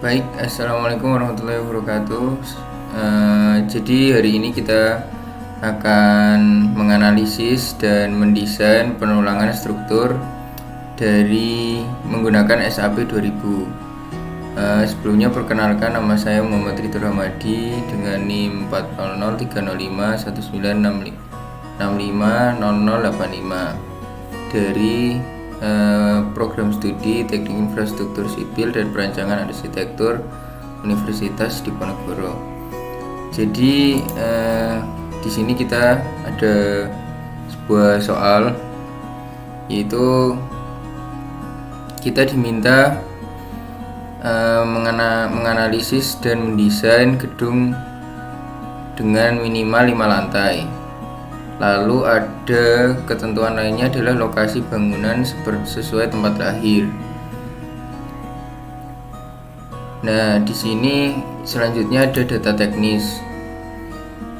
Baik, assalamualaikum warahmatullahi wabarakatuh. Jadi hari ini kita akan menganalisis dan mendesain penulangan struktur dari menggunakan SAP 2000. Sebelumnya perkenalkan, nama saya Muhammad Ridho Rahmadi dengan NIM 400305195650085 dari program studi Teknik Infrastruktur Sipil dan Perancangan Arsitektur Universitas Diponegoro. Jadi di sini kita ada sebuah soal, yaitu kita diminta menganalisis dan mendesain gedung dengan minimal 5 lantai. Lalu ada ketentuan lainnya adalah lokasi bangunan sesuai tempat lahir. Nah, di sini selanjutnya ada data teknis.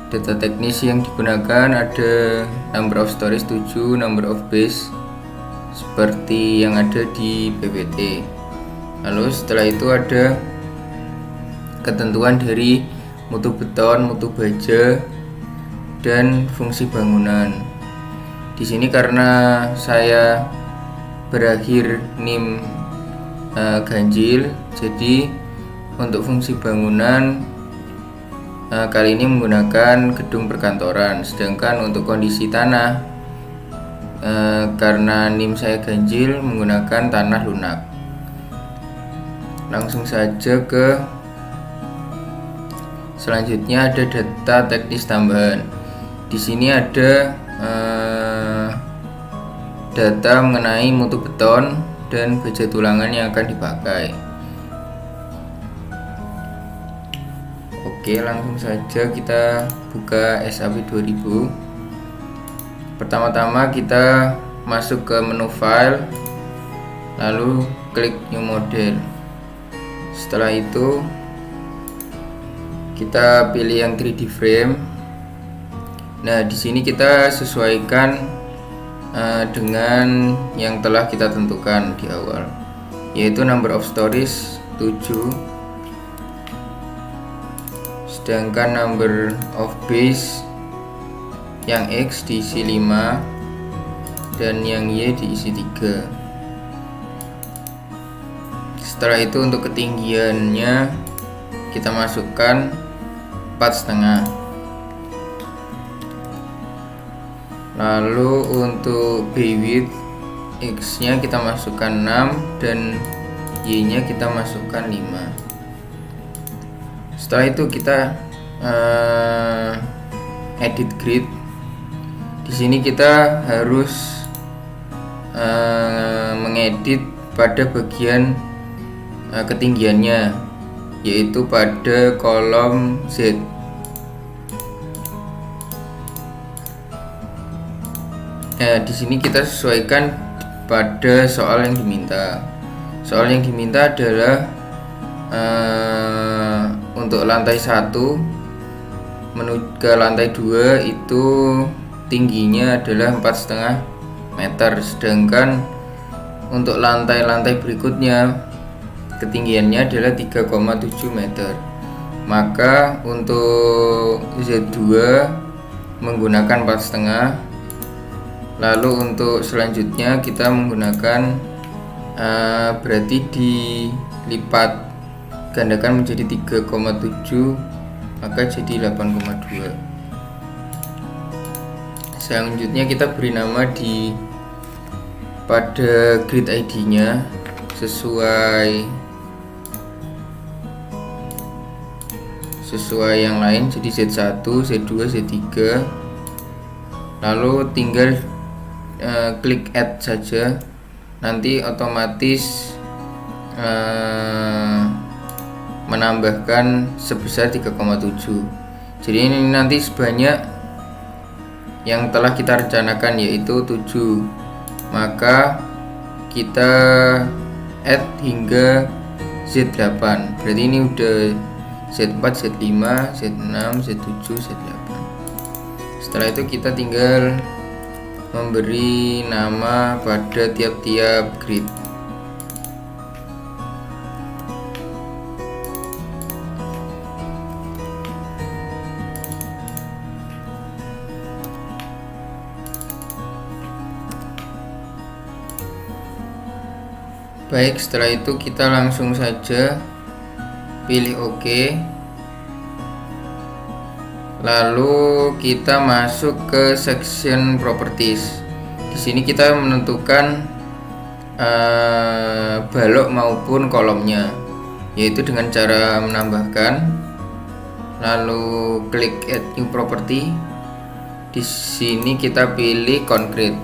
Data teknis yang digunakan ada number of stories 7, number of base seperti yang ada di PPT. Lalu setelah itu ada ketentuan dari mutu beton, mutu baja, dan fungsi bangunan. Di sini karena saya berakhir NIM ganjil, jadi untuk fungsi bangunan kali ini menggunakan gedung perkantoran. Sedangkan untuk kondisi tanah, karena NIM saya ganjil, menggunakan tanah lunak. Langsung saja ke selanjutnya, ada data teknis tambahan. Di sini ada data mengenai mutu beton dan baja tulangan yang akan dipakai. Oke, langsung saja kita buka SAP 2000. Pertama-tama kita masuk ke menu file, lalu klik new model. Setelah itu kita pilih yang 3D frame. Nah, di sini kita sesuaikan dengan yang telah kita tentukan di awal, yaitu number of stories 7, sedangkan number of base yang X diisi 5 dan yang Y diisi 3. Setelah itu untuk ketinggiannya kita masukkan 4,5. Lalu untuk bay width X nya kita masukkan 6 dan Y nya kita masukkan 5. Setelah itu kita edit grid. Di sini kita harus mengedit pada bagian ketinggiannya, yaitu pada kolom Z. Di sini kita sesuaikan pada soal yang diminta. Soal yang diminta adalah untuk lantai 1 menuju ke lantai 2 itu tingginya adalah 4,5 meter, sedangkan untuk lantai-lantai berikutnya ketinggiannya adalah 3,7 meter. Maka untuk Z2 menggunakan 4,5. Lalu untuk selanjutnya kita menggunakan berarti dilipat gandakan menjadi 3,7, maka jadi 8,2. Selanjutnya kita beri nama pada grid ID nya sesuai yang lain, jadi Z1, Z2, Z3. Lalu tinggal klik add saja, nanti otomatis menambahkan sebesar 3,7. Jadi ini nanti sebanyak yang telah kita rencanakan, yaitu 7. Maka kita add hingga Z8. Berarti ini udah Z4, Z5, Z6, Z7, Z8. Setelah itu kita tinggal memberi nama pada tiap-tiap grid. Baik, setelah itu kita langsung saja pilih OK. Lalu kita masuk ke section properties. Di sini kita menentukan balok maupun kolomnya, yaitu dengan cara menambahkan. Lalu klik add new property. Di sini kita pilih concrete.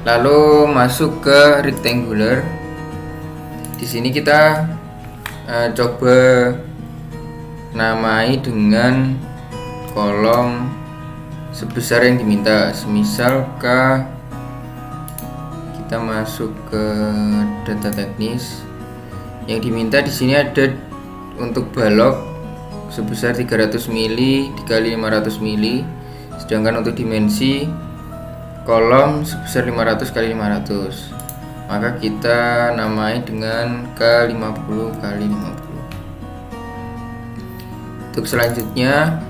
Lalu masuk ke rectangular. Di sini kita coba namai dengan kolom sebesar yang diminta. Semisal kita masuk ke data teknis, yang diminta di sini ada untuk balok sebesar 300 mili dikali 500 mili, sedangkan untuk dimensi kolom sebesar 500 kali 500, maka kita namai dengan K50 kali 50. Untuk selanjutnya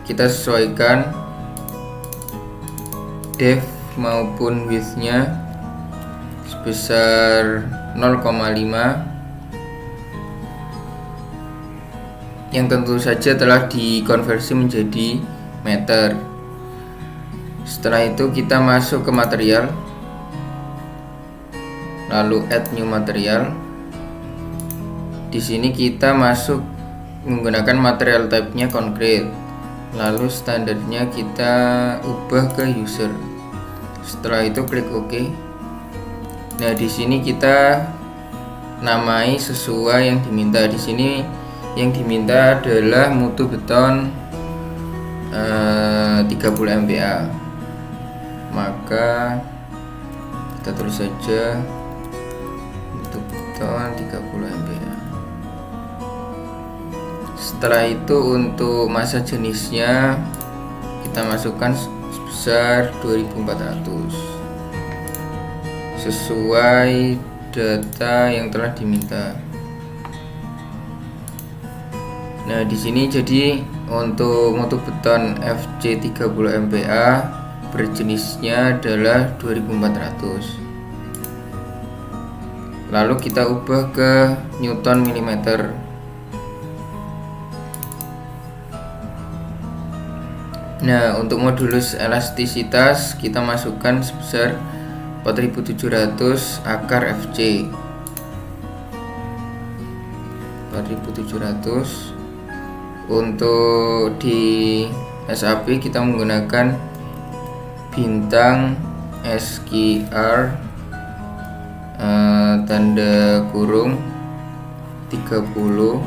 kita sesuaikan depth maupun width-nya sebesar 0,5, yang tentu saja telah dikonversi menjadi meter. Setelah itu kita masuk ke material, lalu add new material. Di sini kita masuk menggunakan material type-nya concrete. Lalu standarnya kita ubah ke user. Setelah itu klik OK. Nah, di sini kita namai sesuai yang diminta. Di sini yang diminta adalah mutu beton 30 MPa. Maka kita tulis saja mutu beton 30 MPa. Setelah itu untuk massa jenisnya kita masukkan sebesar 2400 sesuai data yang telah diminta. Nah, di sini jadi untuk mutu beton FC 30 MPa berjenisnya adalah 2400. Lalu kita ubah ke Newton milimeter. Nah, untuk modulus elastisitas kita masukkan sebesar 4700 akar FC. 4700. Untuk di SAP kita menggunakan bintang SQR tanda kurung 30,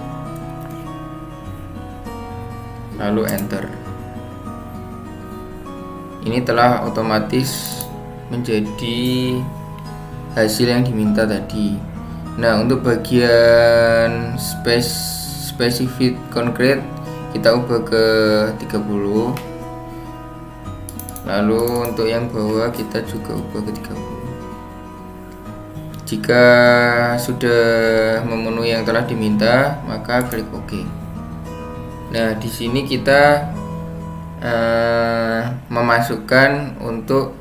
lalu enter. Ini telah otomatis menjadi hasil yang diminta tadi. Nah, untuk bagian spesifik concrete kita ubah ke 30. Lalu untuk yang bawah kita juga ubah ke 30. Jika sudah memenuhi yang telah diminta, maka klik OK. Nah, di sini kita memasukkan untuk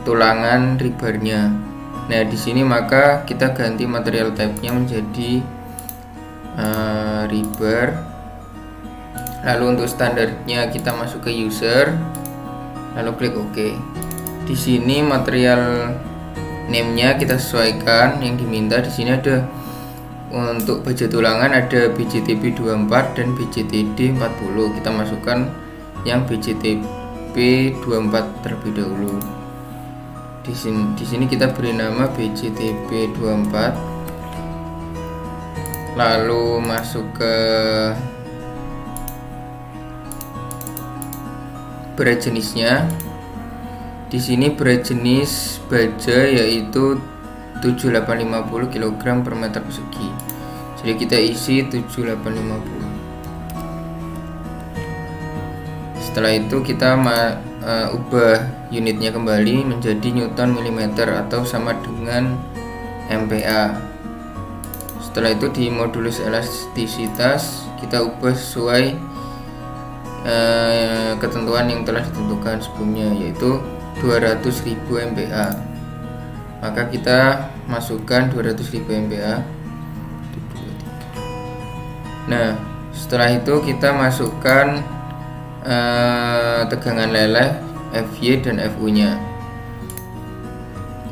tulangan rebarnya. Nah, di sini maka kita ganti material type-nya menjadi rebar. Lalu untuk standarnya kita masuk ke user, lalu klik OK. Di sini material name-nya kita sesuaikan yang diminta. Di sini ada untuk baja tulangan ada BJTB 24 dan BJTD 40. Kita masukkan yang BJTB 24 terlebih dahulu. Di sini kita beri nama BJTB 24. Lalu masuk ke berat jenisnya. Di sini berat jenis baja yaitu 7850 kg per meter persegi. Jadi kita isi 7850. Setelah itu kita ubah unitnya kembali menjadi Newton milimeter atau sama dengan MPa. Setelah itu di modulus elastisitas kita ubah sesuai ketentuan yang telah ditentukan sebelumnya, yaitu 200.000 MPa. Maka kita masukkan 200.000 MPa. Nah, setelah itu kita masukkan tegangan leleh Fy dan Fu nya.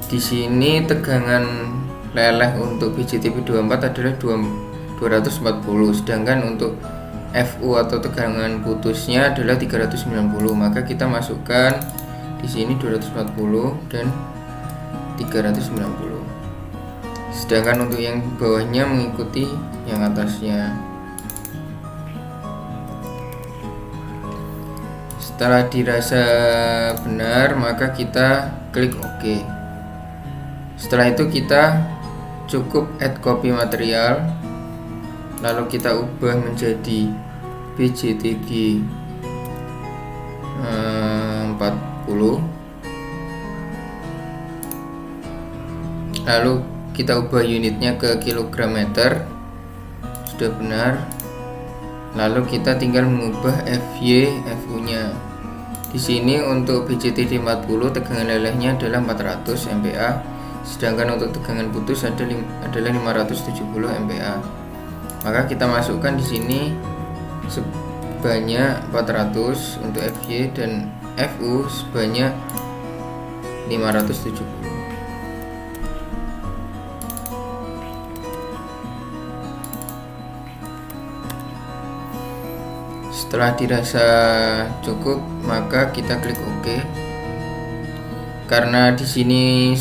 Di sini tegangan leleh untuk BJTP24 adalah 240, sedangkan untuk Fu atau tegangan putusnya adalah 390. Maka kita masukkan di sini 240 dan 390. Sedangkan untuk yang bawahnya mengikuti yang atasnya. Setelah dirasa benar, maka kita klik OK. Setelah itu kita cukup add copy material, lalu kita ubah menjadi BJTG 40, lalu kita ubah unitnya ke kilogram meter. Sudah benar, lalu kita tinggal mengubah Fy Fu nya. Di sini untuk BJTD40 tegangan lelehnya adalah 400 MPa, sedangkan untuk tegangan putus adalah 570 MPa. Maka kita masukkan di sini sebanyak 400 untuk Fy dan Fu sebanyak 570. Setelah dirasa cukup, maka kita klik OK. Karena di sini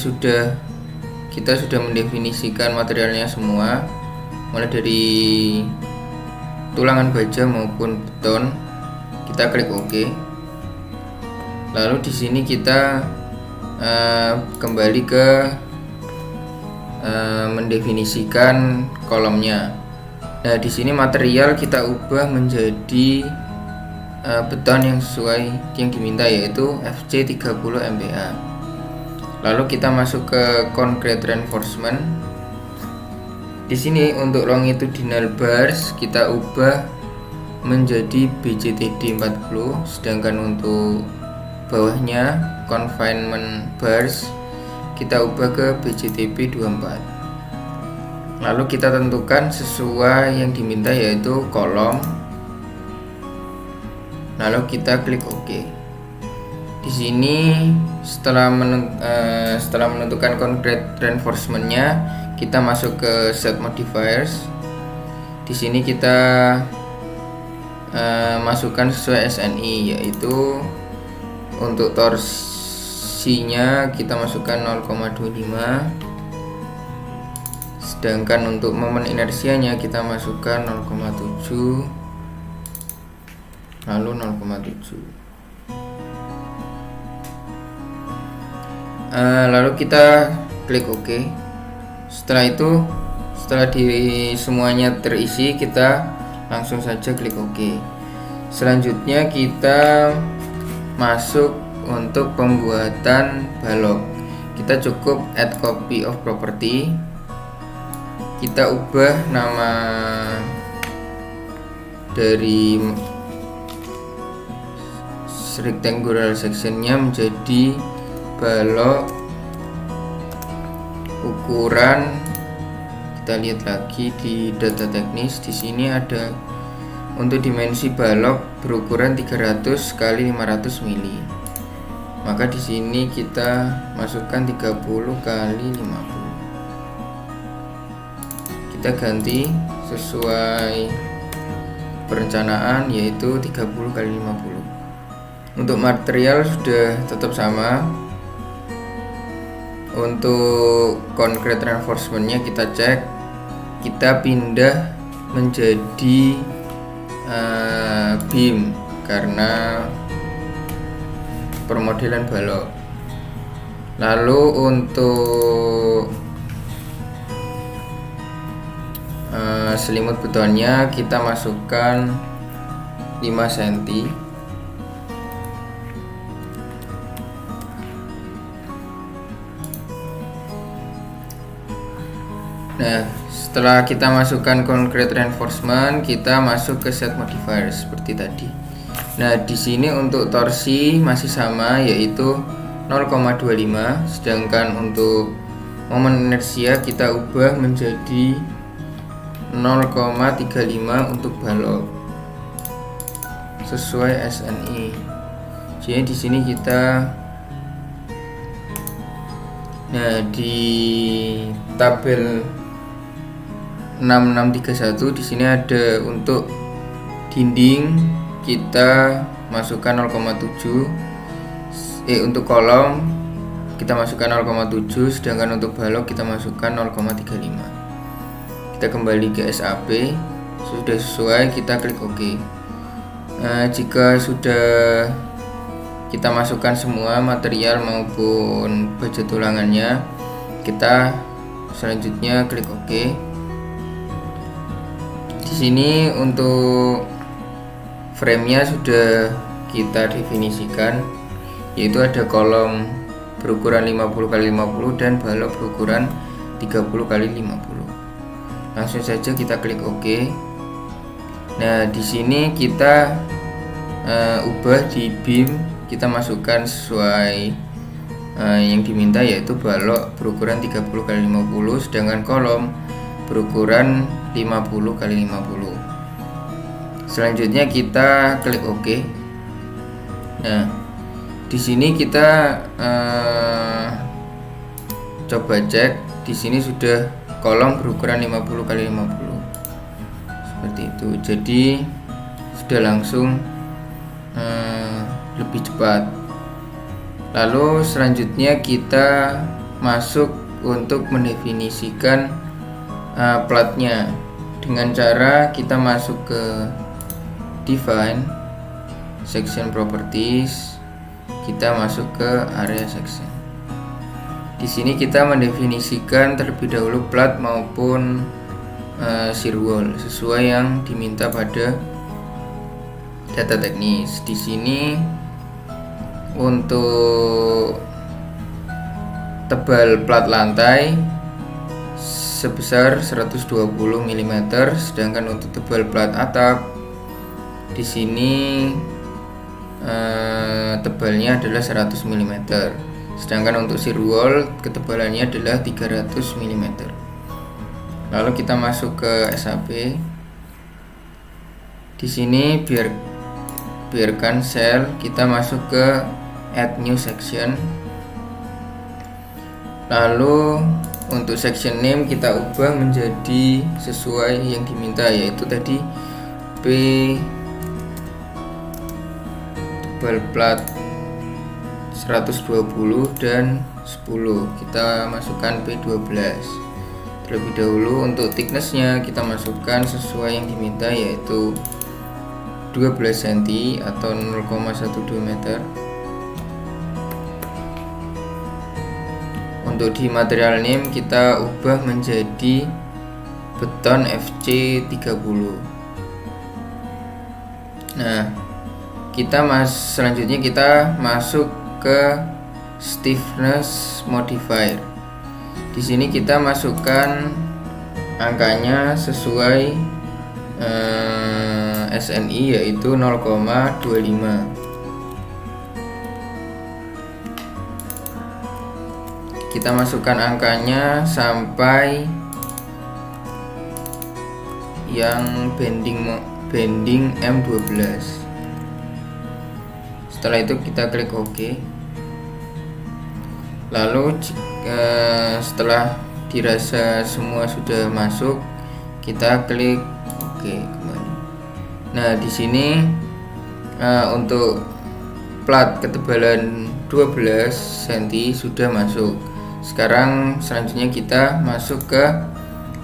kita sudah mendefinisikan materialnya semua, mulai dari tulangan baja maupun beton, kita klik OK. Lalu di sini kita kembali ke mendefinisikan kolomnya. Nah, di sini material kita ubah menjadi beton yang sesuai yang diminta, yaitu FC 30 MPa. Lalu kita masuk ke concrete reinforcement. Di sini untuk longitudinal bars kita ubah menjadi BJTD 40, sedangkan untuk bawahnya confinement bars kita ubah ke BJTB 24. Lalu kita tentukan sesuai yang diminta, yaitu kolom. Lalu kita klik OK. Di sini setelah menentukan concrete reinforcement-nya, kita masuk ke set modifiers. Di sini kita masukkan sesuai SNI, yaitu untuk torsinya kita masukkan 0,25. Sedangkan untuk momen inersianya kita masukkan 0,7, lalu 0,7. Lalu kita klik OK. Setelah itu, setelah semuanya terisi, kita langsung saja klik OK. Selanjutnya kita masuk untuk pembuatan balok. Kita cukup add copy of property. Kita ubah nama dari rectangular sectionnya menjadi balok ukuran. Kita lihat lagi di data teknis. Di sini ada untuk dimensi balok berukuran 300 x 500 mili. Maka di sini kita masukkan 30 x 50. Kita ganti sesuai perencanaan, yaitu 30 x 50. Untuk material sudah tetap sama. Untuk concrete reinforcement-nya kita cek, kita pindah menjadi beam karena permodelan balok. Lalu untuk selimut betonnya kita masukkan 5 cm. Nah, setelah kita masukkan concrete reinforcement, kita masuk ke set modifier seperti tadi. Nah, di sini untuk torsi masih sama, yaitu 0,25, sedangkan untuk Momen inersia kita ubah menjadi 0,35 untuk balok sesuai SNI. Jadi di sini kita, nah di tabel 6631 di sini ada untuk dinding kita masukkan 0,7, untuk kolom kita masukkan 0,7, sedangkan untuk balok kita masukkan 0,35. Kita kembali ke SAP, sudah sesuai kita klik OK. Jika sudah kita masukkan semua material maupun baja tulangannya, kita selanjutnya klik OK. Di sini untuk frame-nya sudah kita definisikan, yaitu ada kolom berukuran 50x50 dan balok berukuran 30x50. Langsung saja kita klik OK. Nah, di sini kita ubah di beam, kita masukkan sesuai yang diminta, yaitu balok berukuran 30x50, sedangkan kolom berukuran 50x50. Selanjutnya kita klik OK. Nah, di sini kita coba cek, di sini sudah kolom berukuran 50x50 seperti itu. Jadi sudah langsung lebih cepat. Lalu selanjutnya kita masuk untuk mendefinisikan platnya dengan cara kita masuk ke define section properties, kita masuk ke area section. Di sini kita mendefinisikan terlebih dahulu plat maupun shear wall sesuai yang diminta pada data teknis. Di sini untuk tebal plat lantai sebesar 120 mm, sedangkan untuk tebal plat atap di sini tebalnya adalah 100 mm, sedangkan untuk shear wall ketebalannya adalah 300 mm. Lalu kita masuk ke SAP. Di sini biarkan cell, kita masuk ke add new section. Lalu untuk section name kita ubah menjadi sesuai yang diminta, yaitu tadi P tebal plat 120 dan 10, kita masukkan P12. Terlebih dahulu untuk thicknessnya kita masukkan sesuai yang diminta, yaitu 12 cm atau 0,12 meter. Untuk di material name kita ubah menjadi beton FC30. Nah, selanjutnya kita masuk ke stiffness modifier. Di sini kita masukkan angkanya sesuai SNI, yaitu 0,25. Kita masukkan angkanya sampai yang bending M12. Setelah itu kita klik OK. Lalu setelah dirasa semua sudah masuk, kita klik OK kembali. Nah, di sini untuk plat ketebalan 12 cm sudah masuk. Sekarang selanjutnya kita masuk ke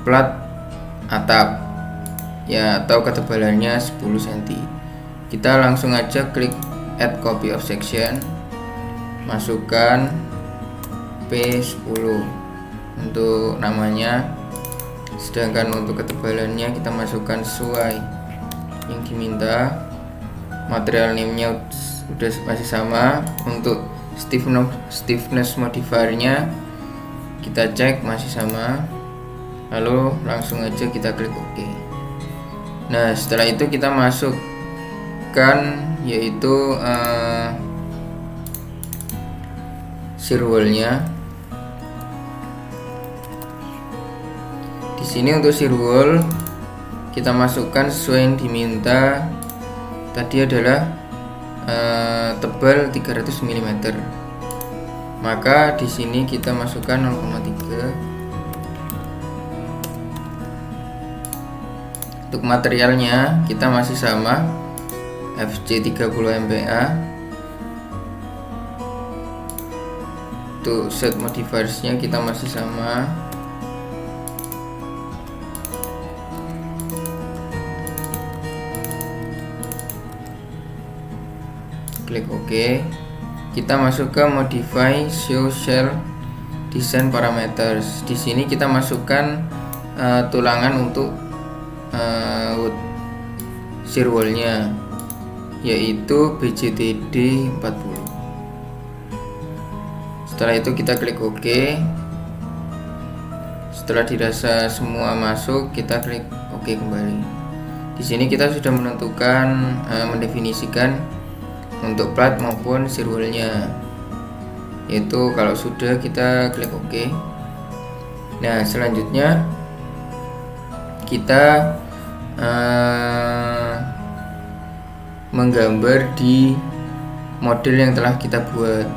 plat atap ya, atau ketebalannya 10 cm. Kita langsung aja klik add copy of section, masukkan P10 untuk namanya, sedangkan untuk ketebalannya kita masukkan sesuai yang diminta. Material name-nya udah masih sama. Untuk stiffness modifiernya kita cek masih sama, lalu langsung aja kita klik OK. Nah, setelah itu kita masukkan yaitu shear wall-nya. Di sini untuk shear wall kita masukkan sesuai yang diminta. Tadi adalah tebal 300 mm. Maka di sini kita masukkan 0,3. Untuk materialnya kita masih sama, FC 30 MPa. Untuk set modifiersnya kita masih sama. Klik OK. Kita masuk ke modify show shell design parameters. Di sini kita masukkan tulangan untuk shear wall-nya, yaitu BJTD 40. Setelah itu kita klik OK. Setelah dirasa semua masuk, kita klik OK kembali. Di sini kita sudah menentukan mendefinisikan untuk plat maupun shear wall-nya, yaitu kalau sudah kita klik OK. Nah, selanjutnya kita menggambar di model yang telah kita buat,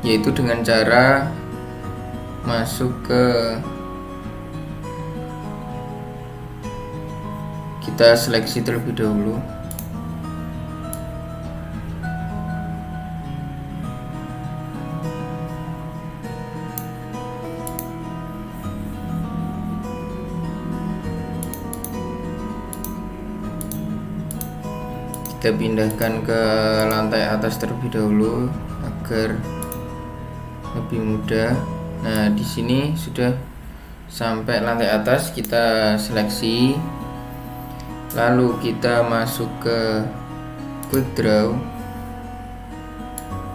yaitu dengan cara masuk ke, kita seleksi terlebih dahulu. Kita pindahkan ke lantai atas terlebih dahulu agar lebih mudah. Nah, di sini sudah sampai lantai atas, kita seleksi, lalu kita masuk ke quick draw.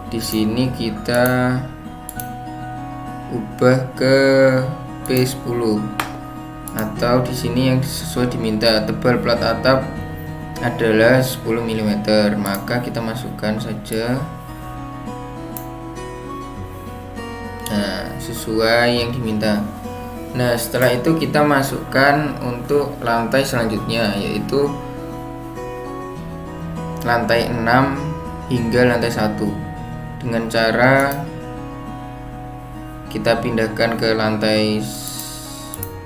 Di sini kita ubah ke P10, atau di sini yang sesuai diminta. Tebal plat atap adalah 10 mm, maka kita masukkan saja sesuai yang diminta. Nah, setelah itu kita masukkan untuk lantai selanjutnya, yaitu lantai 6 hingga lantai 1, dengan cara kita pindahkan ke lantai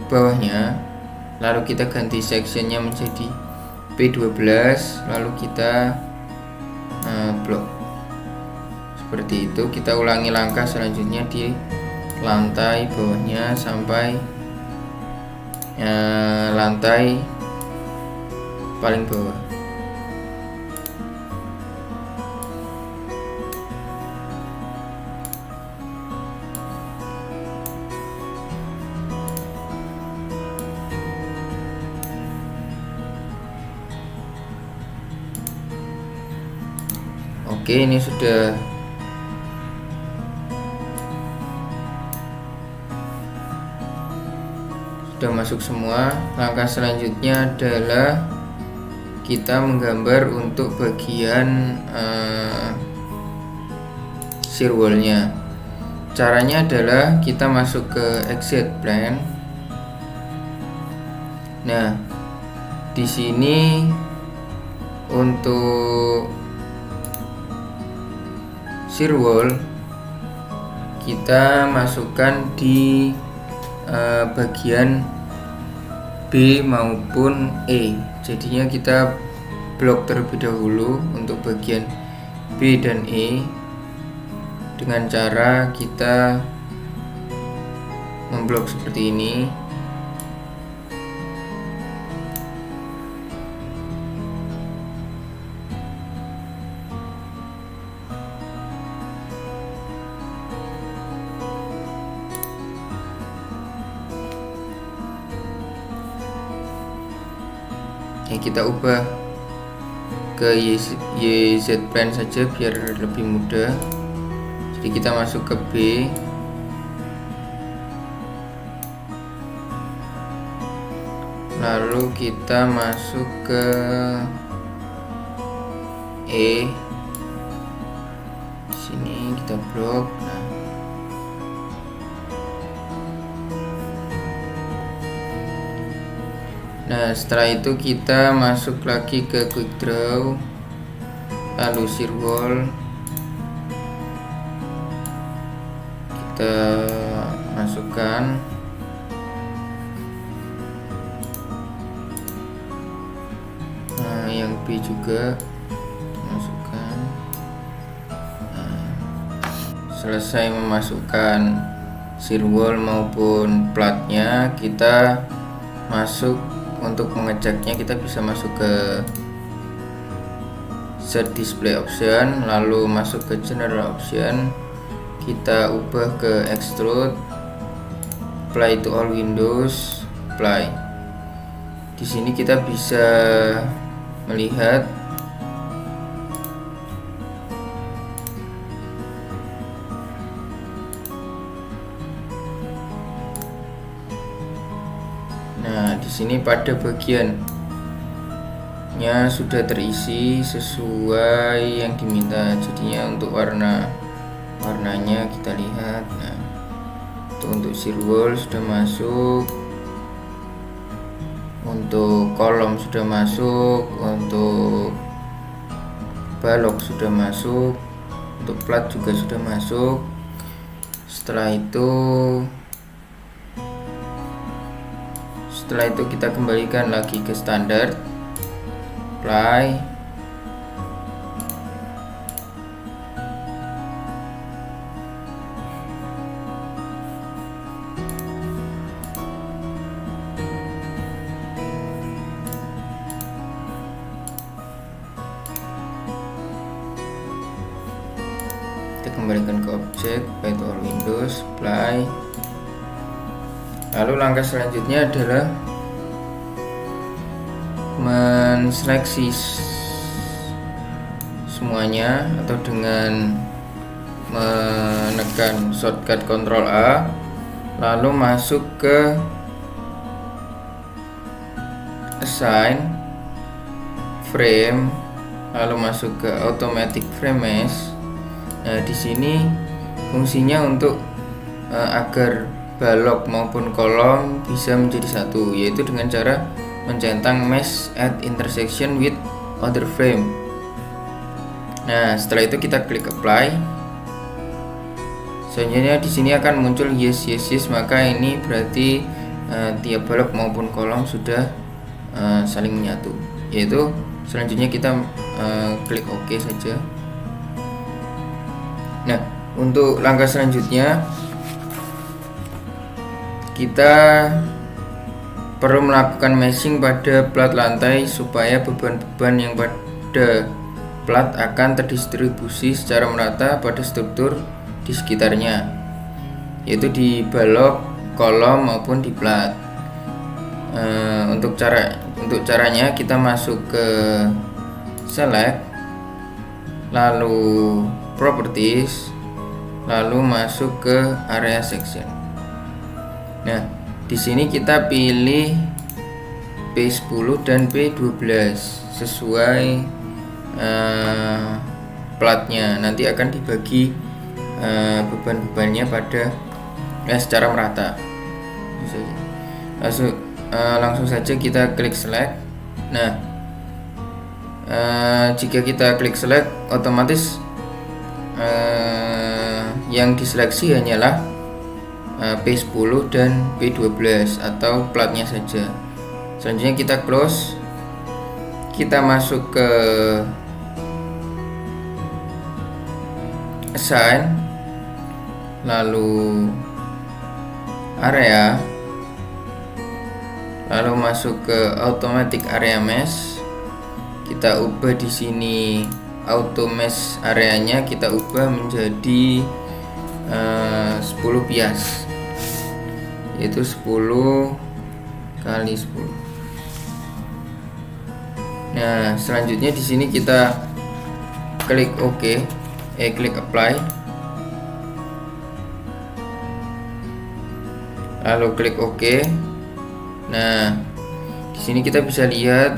bawahnya, lalu kita ganti sectionnya menjadi P12, lalu kita blok seperti itu. Kita ulangi langkah selanjutnya di lantai bawahnya sampai lantai paling bawah. Oke, ini sudah masuk semua. Langkah selanjutnya adalah kita menggambar untuk bagian shear wall-nya. Caranya adalah kita masuk ke exit plane. Nah, di sini untuk shear wall kita masukkan di bagian B maupun E. Jadinya kita blok terlebih dahulu untuk bagian B dan E dengan cara kita memblok seperti ini. Ya, kita ubah ke YZ plane saja biar lebih mudah. Jadi kita masuk ke B, lalu kita masuk ke E. Di sini kita blok. Nah, Nah, setelah itu kita masuk lagi ke quick draw, lalu Shearwall kita masukkan. Nah, yang B juga masukkan. Nah, selesai memasukkan Shearwall maupun platnya, kita masuk untuk mengeceknya. Kita bisa masuk ke set display option, lalu masuk ke general option, kita ubah ke extrude, apply to all windows, apply. Di sini kita bisa melihat di sini pada bagiannya sudah terisi sesuai yang diminta. Jadinya untuk warnanya kita lihat. Nah, untuk Shearwall sudah masuk, untuk kolom sudah masuk, untuk balok sudah masuk, untuk plat juga sudah masuk. Setelah itu kita kembalikan lagi ke standar, apply. Kita kembalikan ke objek, apply to all windows, apply. Lalu langkah selanjutnya adalah menseleksi semuanya, atau dengan menekan shortcut Ctrl A, lalu masuk ke assign frame, lalu masuk ke automatic frame mesh. Nah, di sini fungsinya untuk agar balok maupun kolom bisa menjadi satu, yaitu dengan cara mencentang mesh at intersection with other frame. Nah, setelah itu kita klik apply. Selanjutnya di sini akan muncul yes, maka ini berarti tiap balok maupun kolom sudah saling menyatu. Yaitu selanjutnya kita klik OK saja. Nah, untuk langkah selanjutnya kita perlu melakukan meshing pada plat lantai supaya beban-beban yang pada plat akan terdistribusi secara merata pada struktur di sekitarnya, yaitu di balok, kolom maupun di plat. Untuk caranya kita masuk ke select, lalu properties, lalu masuk ke area section. Nah, di sini kita pilih P10 dan P12 sesuai platnya. Nanti akan dibagi beban-bebannya pada secara merata. Langsung saja kita klik select. Nah, jika kita klik select, otomatis yang diseleksi hanyalah P10 dan P12 atau platnya saja. Selanjutnya kita close, kita masuk ke assign, lalu area, lalu masuk ke automatic area mesh. Kita ubah di sini auto mesh areanya, kita ubah menjadi 10 bias, yaitu 10 kali 10. Nah, selanjutnya di sini kita klik OK, klik apply, lalu klik OK. Nah, di sini kita bisa lihat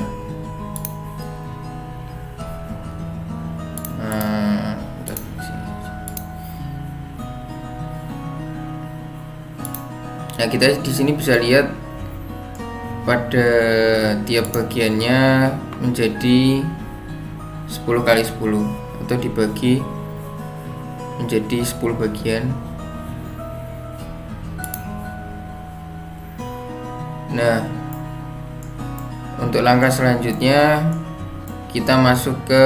kita di sini bisa lihat pada tiap bagiannya menjadi 10 kali 10 atau dibagi menjadi 10 bagian. Nah, untuk langkah selanjutnya kita masuk ke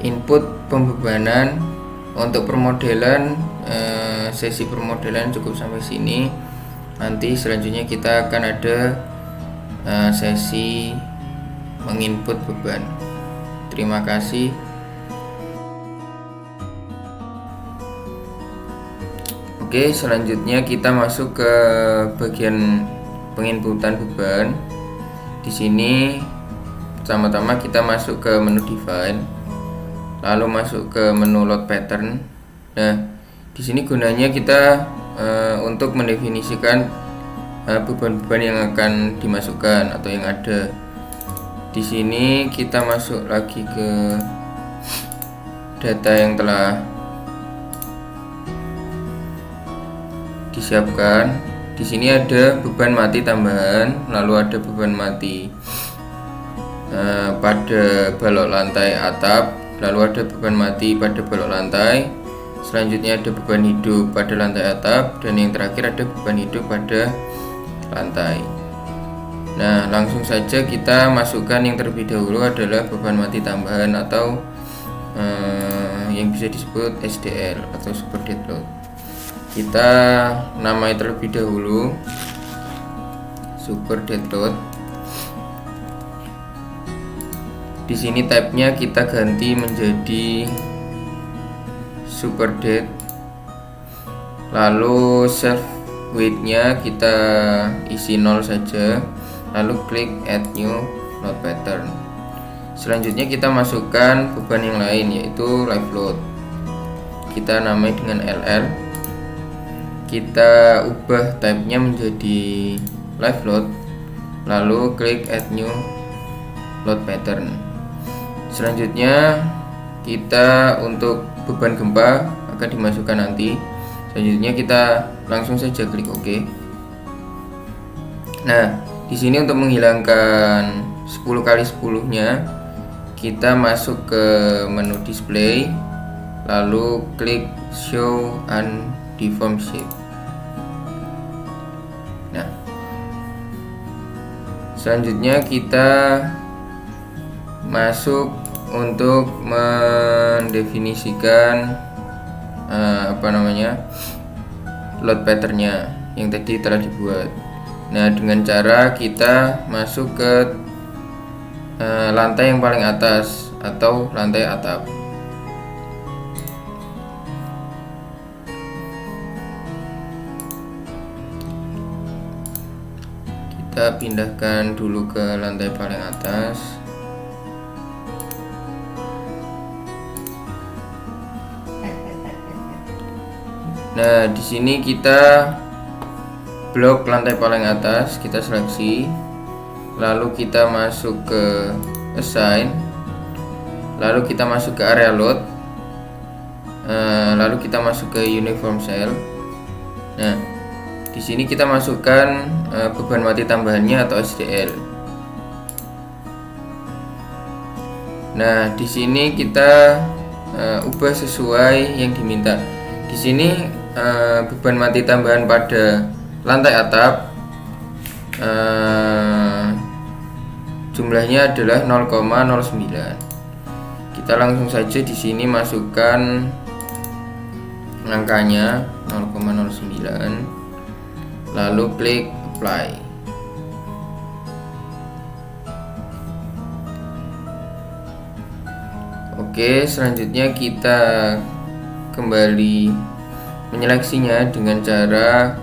input pembebanan. Untuk permodelan, sesi permodelan cukup sampai sini. Nanti selanjutnya kita akan ada sesi menginput beban. Terima kasih. Oke, selanjutnya kita masuk ke bagian penginputan beban. Di sini pertama-tama kita masuk ke menu define, lalu masuk ke menu load pattern. Nah, di sini gunanya kita untuk mendefinisikan beban-beban yang akan dimasukkan atau yang ada. Di sini kita masuk lagi ke data yang telah disiapkan. Di sini ada beban mati tambahan, lalu ada beban mati pada balok lantai atap, lalu ada beban mati pada balok lantai. Selanjutnya ada beban hidup pada lantai atap, dan yang terakhir ada beban hidup pada lantai. Nah, langsung saja kita masukkan yang terlebih dahulu adalah beban mati tambahan atau yang bisa disebut SDL atau super dead load. Kita namai terlebih dahulu super dead load. Di sini type-nya kita ganti menjadi super dead. Lalu self weight-nya kita isi 0 saja. Lalu klik add new load pattern. Selanjutnya kita masukkan beban yang lain, yaitu live load. Kita namai dengan LL. Kita ubah type-nya menjadi live load, lalu klik add new load pattern. Selanjutnya kita untuk beban gempa akan dimasukkan nanti. Selanjutnya kita langsung saja klik OK. Nah, di sini untuk menghilangkan 10 kali 10-nya, kita masuk ke menu display, lalu klik show undeformed shape. Nah, selanjutnya kita masuk untuk mendefinisikan load patternnya yang tadi telah dibuat. Nah, dengan cara kita masuk ke lantai yang paling atas atau lantai atap. Kita pindahkan dulu ke lantai paling atas. Nah, di sini kita blok lantai paling atas, kita seleksi, lalu kita masuk ke assign, lalu kita masuk ke area load, lalu kita masuk ke uniform cell. Nah, di sini kita masukkan beban mati tambahannya atau SDL. Nah, di sini kita ubah sesuai yang diminta. Di sini beban mati tambahan pada lantai atap jumlahnya adalah 0,09. Kita langsung saja di sini masukkan angkanya 0,09, lalu klik apply. Oke, selanjutnya kita kembali menyeleksinya dengan cara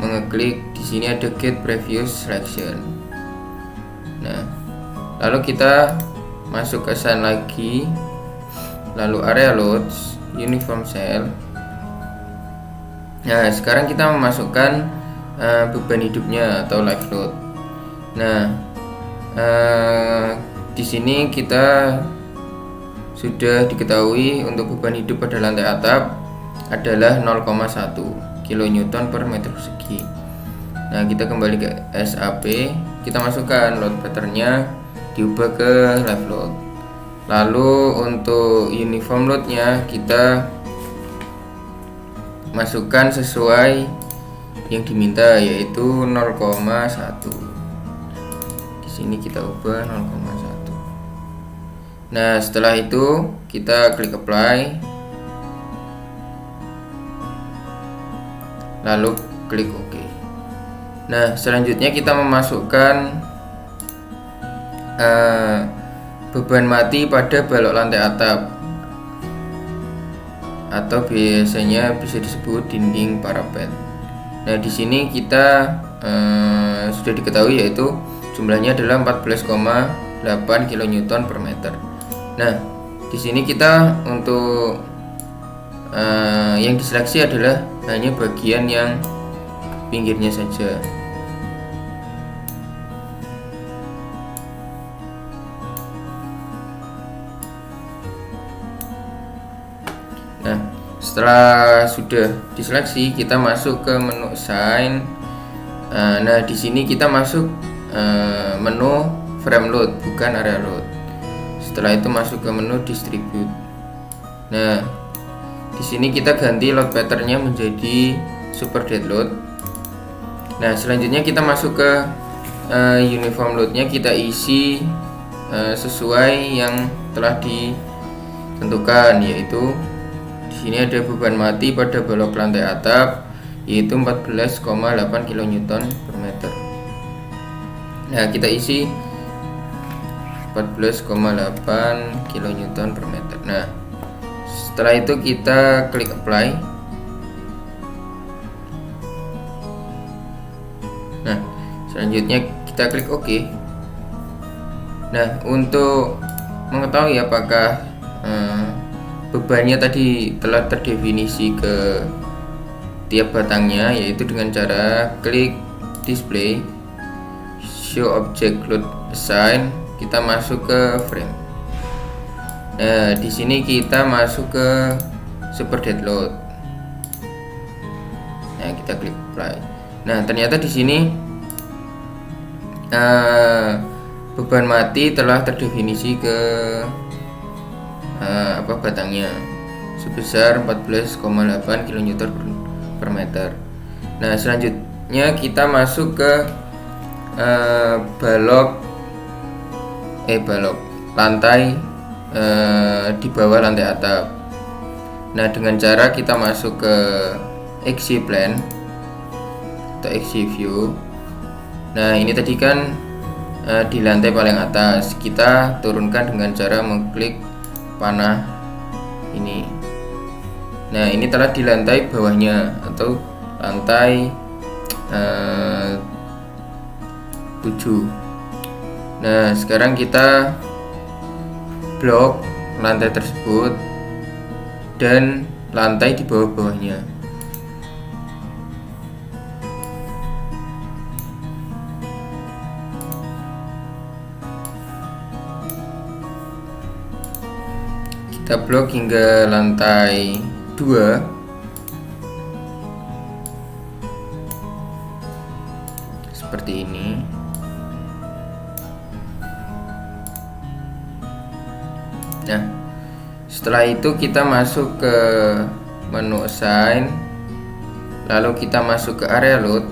mengeklik di sini ada get previous selection. Nah, lalu kita masuk ke assign lagi, lalu area loads, uniform cell. Nah, sekarang kita memasukkan beban hidupnya atau live load. Nah, di sini kita sudah diketahui untuk beban hidup pada lantai atap adalah 0,1 kN per meter persegi. Nah, kita kembali ke SAP, kita masukkan load patternnya, diubah ke live load. Lalu untuk uniform loadnya kita masukkan sesuai yang diminta, yaitu 0,1. Di sini kita ubah 0,1. Nah, setelah itu kita klik apply, lalu klik OK. Nah, selanjutnya kita memasukkan beban mati pada balok lantai atap, atau biasanya bisa disebut dinding parapet. Nah, di sini kita sudah diketahui, yaitu jumlahnya adalah 14,8 kN per meter. Nah, di sini kita untuk yang diseleksi adalah hanya bagian yang pinggirnya saja. Nah, setelah sudah diseleksi, kita masuk ke menu Assign. Nah, di sini kita masuk menu Frame Load, bukan Area Load. Setelah itu masuk ke menu Distribute. Nah, di sini kita ganti load patternnya menjadi Super Dead Load. Nah, selanjutnya kita masuk ke uniform loadnya, kita isi sesuai yang telah ditentukan, yaitu di sini ada beban mati pada balok lantai atap, yaitu 14,8 kN per meter. Nah, kita isi 14,8 kN per meter. Nah, setelah itu kita klik apply. Nah, selanjutnya kita klik OK. Nah, untuk mengetahui apakah bebannya tadi telah terdefinisi ke tiap batangnya, yaitu dengan cara klik display, show object load assign, kita masuk ke frame. Nah, di sini kita masuk ke Super Dead Load. Nah, kita klik apply. Nah, ternyata di sini beban mati telah terdefinisi ke batangnya sebesar 14,8 kN per meter. Nah, selanjutnya kita masuk ke balok lantai di bawah lantai atap. Nah, dengan cara kita masuk ke XY plane atau XY view. Nah, ini tadi kan di lantai paling atas, kita turunkan dengan cara mengklik panah ini. Nah, ini telah di lantai bawahnya atau lantai 7. Nah, sekarang kita blok lantai tersebut dan lantai di bawah-bawahnya. Kita blok hingga lantai 2. Seperti ini. Nah, setelah itu kita masuk ke menu Assign, lalu kita masuk ke area load,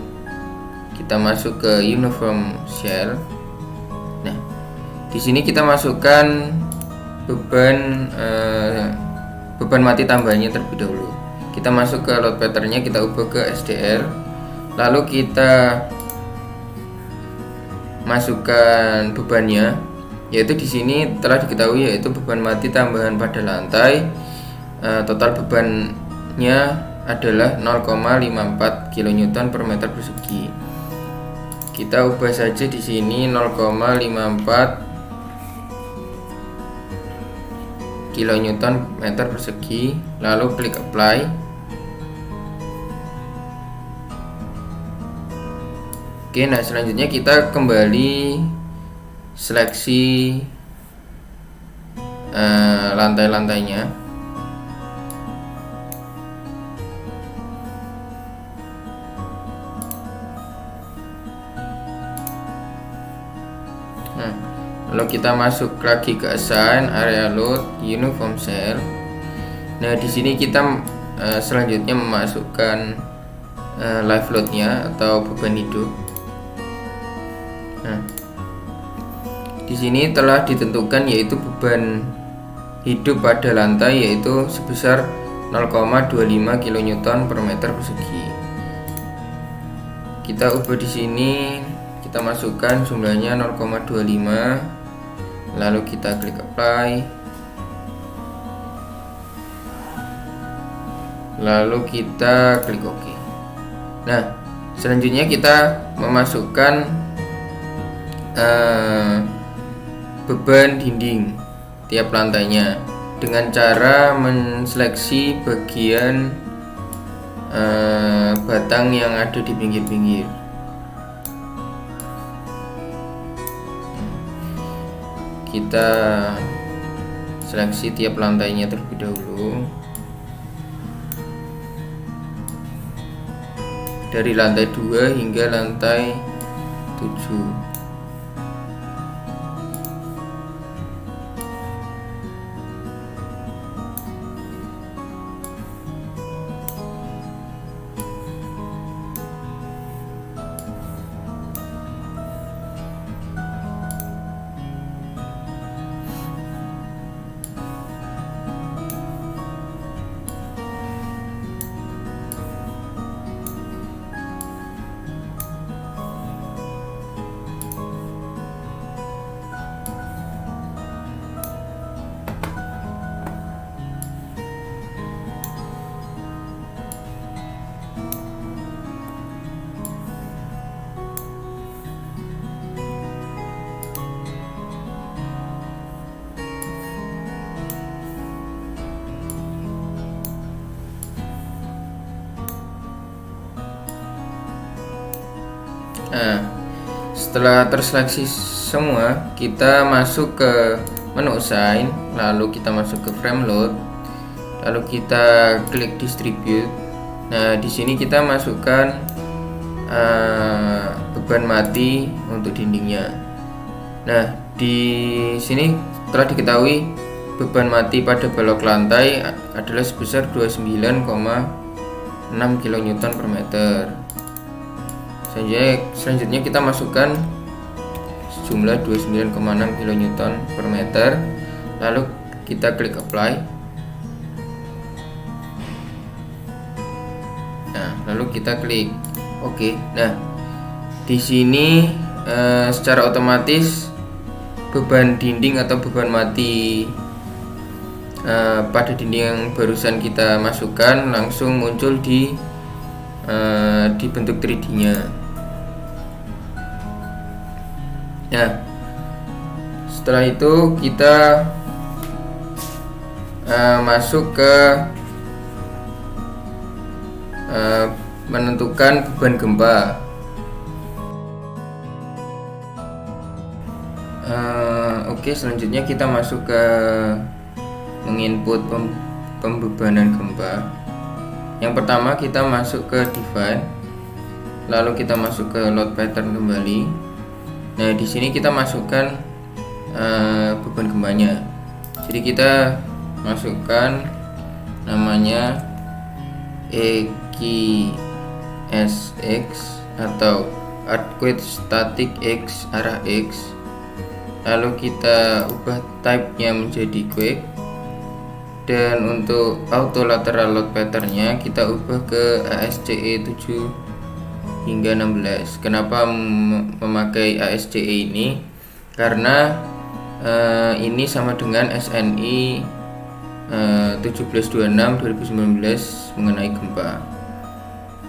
kita masuk ke uniform shell. Nah, di sini kita masukkan beban mati tambahannya terlebih dahulu. Kita masuk ke load patternnya, kita ubah ke SDL, lalu kita masukkan bebannya, yaitu di sini telah diketahui yaitu beban mati tambahan pada lantai. Total bebannya adalah 0,54 kN per meter persegi. Kita ubah saja di sini 0,54 kN meter persegi, lalu klik apply. Oke, nah selanjutnya kita kembali seleksi lantai-lantainya. Lalu kita masuk lagi ke assign area load uniform cell. Nah, di sini kita selanjutnya memasukkan live loadnya atau beban hidup. Nah, di sini telah ditentukan yaitu beban hidup pada lantai yaitu sebesar 0,25 kN per meter persegi. Kita ubah di sini, kita masukkan jumlahnya 0,25, lalu kita klik apply, lalu kita klik OK. Nah, selanjutnya kita memasukkan beban dinding tiap lantainya dengan cara menseleksi bagian batang yang ada di pinggir-pinggir. Kita seleksi tiap lantainya terlebih dahulu, dari lantai 2 hingga lantai 7. Nah, setelah terseleksi semua, kita masuk ke menu assign, lalu kita masuk ke frame load, lalu kita klik distribute. Nah, di sini kita masukkan beban mati untuk dindingnya. Nah, di sini telah diketahui beban mati pada balok lantai adalah sebesar 29,6 kN per meter. Selanjutnya kita masukkan sejumlah 29,6 kN per meter, lalu kita klik apply. Nah, lalu kita klik OK. Nah, di sini secara otomatis beban dinding atau beban mati pada dinding yang barusan kita masukkan langsung muncul di bentuk 3D-nya. Nah, setelah itu kita masuk ke menentukan beban gempa. Oke, selanjutnya kita masuk ke menginput pembebanan gempa. Yang pertama kita masuk ke define, lalu kita masuk ke load pattern kembali. Nah, di sini kita masukkan beban gempanya. Jadi kita masukkan namanya EQSX atau earthquake static X arah X. Lalu kita ubah type-nya menjadi quake. Dan untuk auto lateral load pattern-nya kita ubah ke ASCE 7 hingga 16. Kenapa memakai ASCE ini? Karena ini sama dengan SNI 1726 2019 mengenai gempa.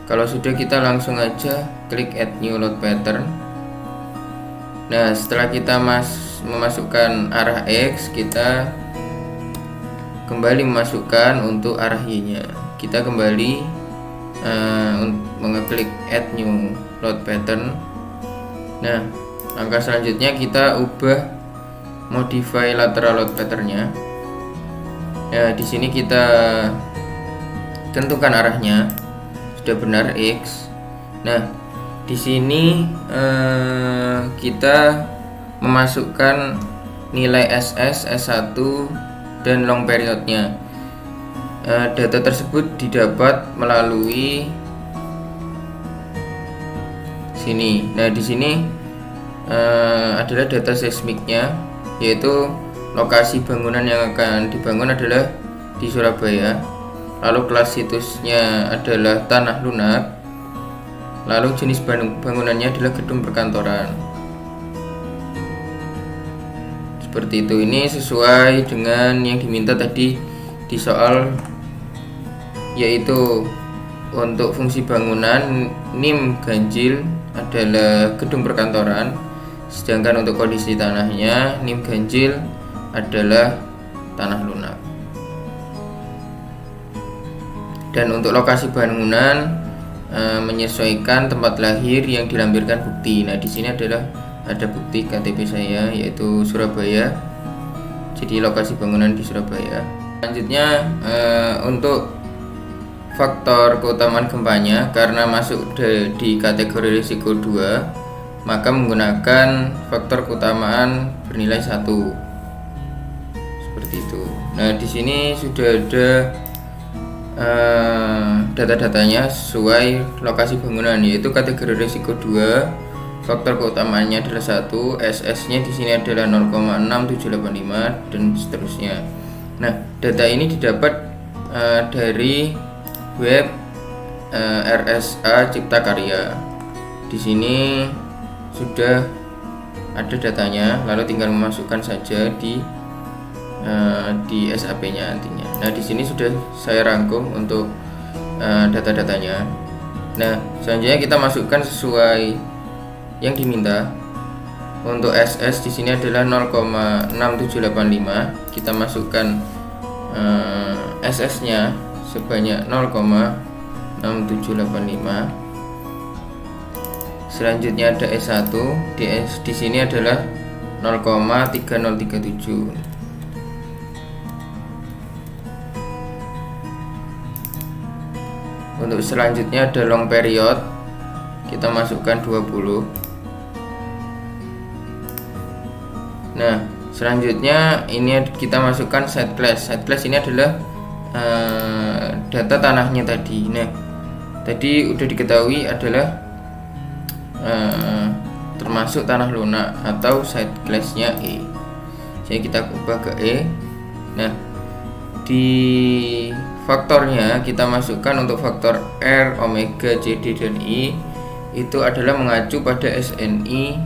Kalau sudah, kita langsung aja klik add new load pattern. Nah, setelah kita memasukkan arah X, kita kembali memasukkan untuk arah Y-nya. Kita kembali mengeklik add new load pattern. Nah, langkah selanjutnya kita ubah modify lateral load pattern-nya. Ya, di sini kita tentukan arahnya sudah benar X. Nah, di sini kita memasukkan nilai SS, S1 dan long periodnya. Data tersebut didapat melalui sini. Nah, di sini adalah data seismiknya, yaitu lokasi bangunan yang akan dibangun adalah di Surabaya. Lalu kelas situsnya adalah tanah lunak. Lalu jenis bangunannya adalah gedung perkantoran. Seperti itu. Ini sesuai dengan yang diminta tadi di soal, yaitu untuk fungsi bangunan NIM ganjil adalah gedung perkantoran, sedangkan untuk kondisi tanahnya NIM ganjil adalah tanah lunak. Dan untuk lokasi bangunan menyesuaikan tempat lahir yang dilampirkan bukti. Nah, di sini ada bukti KTP saya, yaitu Surabaya. Jadi lokasi bangunan di Surabaya. Selanjutnya untuk faktor keutamaan gempanya, karena masuk di kategori risiko 2, maka menggunakan faktor keutamaan bernilai 1. Seperti itu. Nah, di sini sudah ada data-datanya sesuai lokasi bangunan, yaitu kategori risiko 2, faktor keutamaannya adalah 1, SS-nya di sini adalah 0,6785 dan seterusnya. Nah, data ini didapat dari web RSA Cipta Karya. Di sini sudah ada datanya, lalu tinggal memasukkan saja di SAP-nya nantinya. Nah, di sini sudah saya rangkum untuk data-datanya. Nah, selanjutnya kita masukkan sesuai yang diminta. Untuk SS di sini adalah 0,6785. Kita masukkan SS-nya sebanyak 0,6785. Selanjutnya ada S1. Di sini adalah 0,3037. Untuk selanjutnya ada long period, kita masukkan 20. Nah, selanjutnya ini kita masukkan site class. Site class ini adalah data tanahnya tadi. Nah, tadi udah diketahui adalah termasuk tanah lunak atau site class-nya E. Jadi kita ubah ke E. Nah, di faktornya kita masukkan untuk faktor R, omega, CD, dan I itu adalah mengacu pada SNI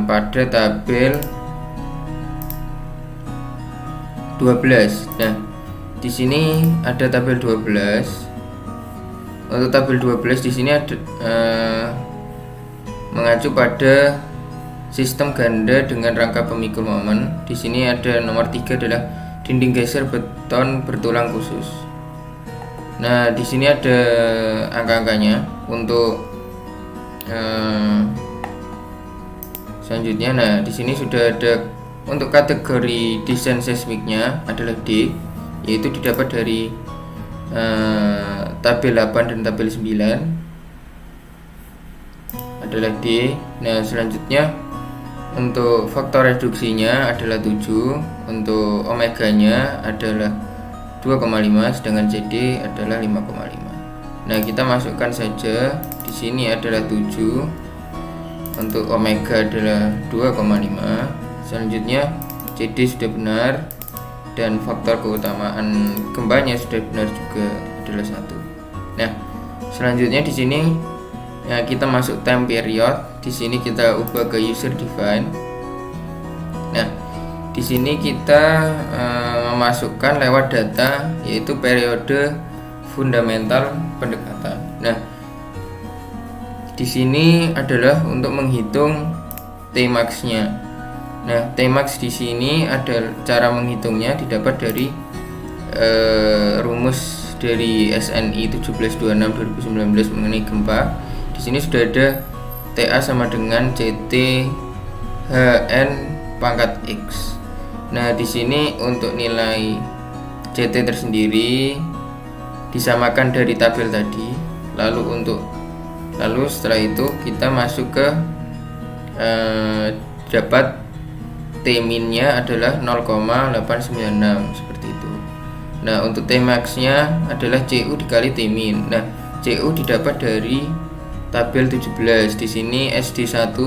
pada tabel 12. Nah, di sini ada tabel 12. Untuk tabel 12 di sini ada mengacu pada sistem ganda dengan rangka pemikul momen. Di sini ada nomor 3 adalah dinding geser beton bertulang khusus. Nah, di sini ada angka-angkanya untuk selanjutnya. Nah, di sini sudah ada untuk kategori desain seismiknya adalah D, yaitu didapat dari tabel 8 dan tabel 9 adalah D. Nah, selanjutnya untuk faktor reduksinya adalah 7, untuk omeganya adalah 2,5, sedangkan CD adalah 5,5. Nah, kita masukkan saja. Di sini adalah 7, untuk omega adalah 2,5. Selanjutnya CD sudah benar dan faktor keutamaan gempanya sudah benar juga, adalah 1. Nah, selanjutnya di sini kita masuk time period. Di sini kita ubah ke user define. Nah, di sini kita memasukkan lewat data, yaitu periode fundamental pendekatan. Nah, di sini adalah untuk menghitung Tmax-nya. Nah, Tmax di sini ada cara menghitungnya didapat dari rumus dari SNI 1726/2019 mengenai gempa. Di sini sudah ada TA sama dengan CT HN pangkat X. Nah, di sini untuk nilai CT tersendiri disamakan dari tabel tadi. Lalu setelah itu kita masuk ke dapat T-min-nya adalah 0,896 seperti itu. Nah, untuk T-max-nya adalah CU dikali T-min. Nah, CU didapat dari tabel 17. Di sini SD1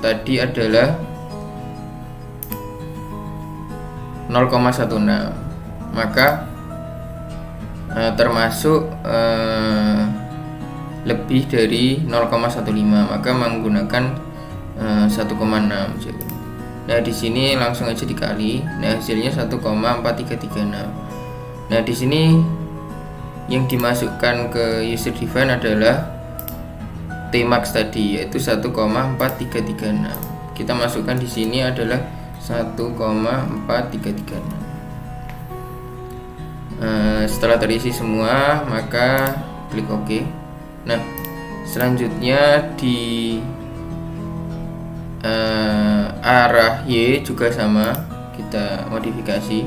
tadi adalah 0,16. Maka termasuk lebih dari 0,15, maka menggunakan 1,6 CU. Nah, di sini langsung aja dikali. Nah, hasilnya 1,4336. Nah, di sini yang dimasukkan ke user define adalah T-max tadi, yaitu 1,4336. Kita masukkan di sini adalah 1,4336. Setelah terisi semua, maka klik OK. Nah, selanjutnya di arah Y juga sama, kita modifikasi.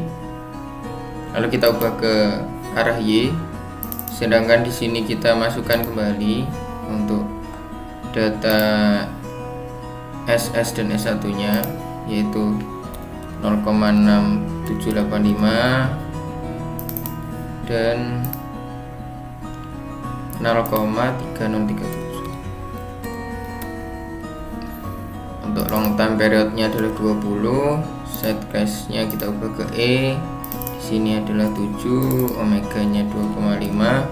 Lalu kita ubah ke arah Y. Sedangkan di sini kita masukkan kembali untuk data SS dan S1-nya, yaitu 0,6785 dan 0,3037. Untuk long time periodnya adalah 20, set cache-nya kita ubah ke E. Di sini adalah 7, omega-nya 2,5.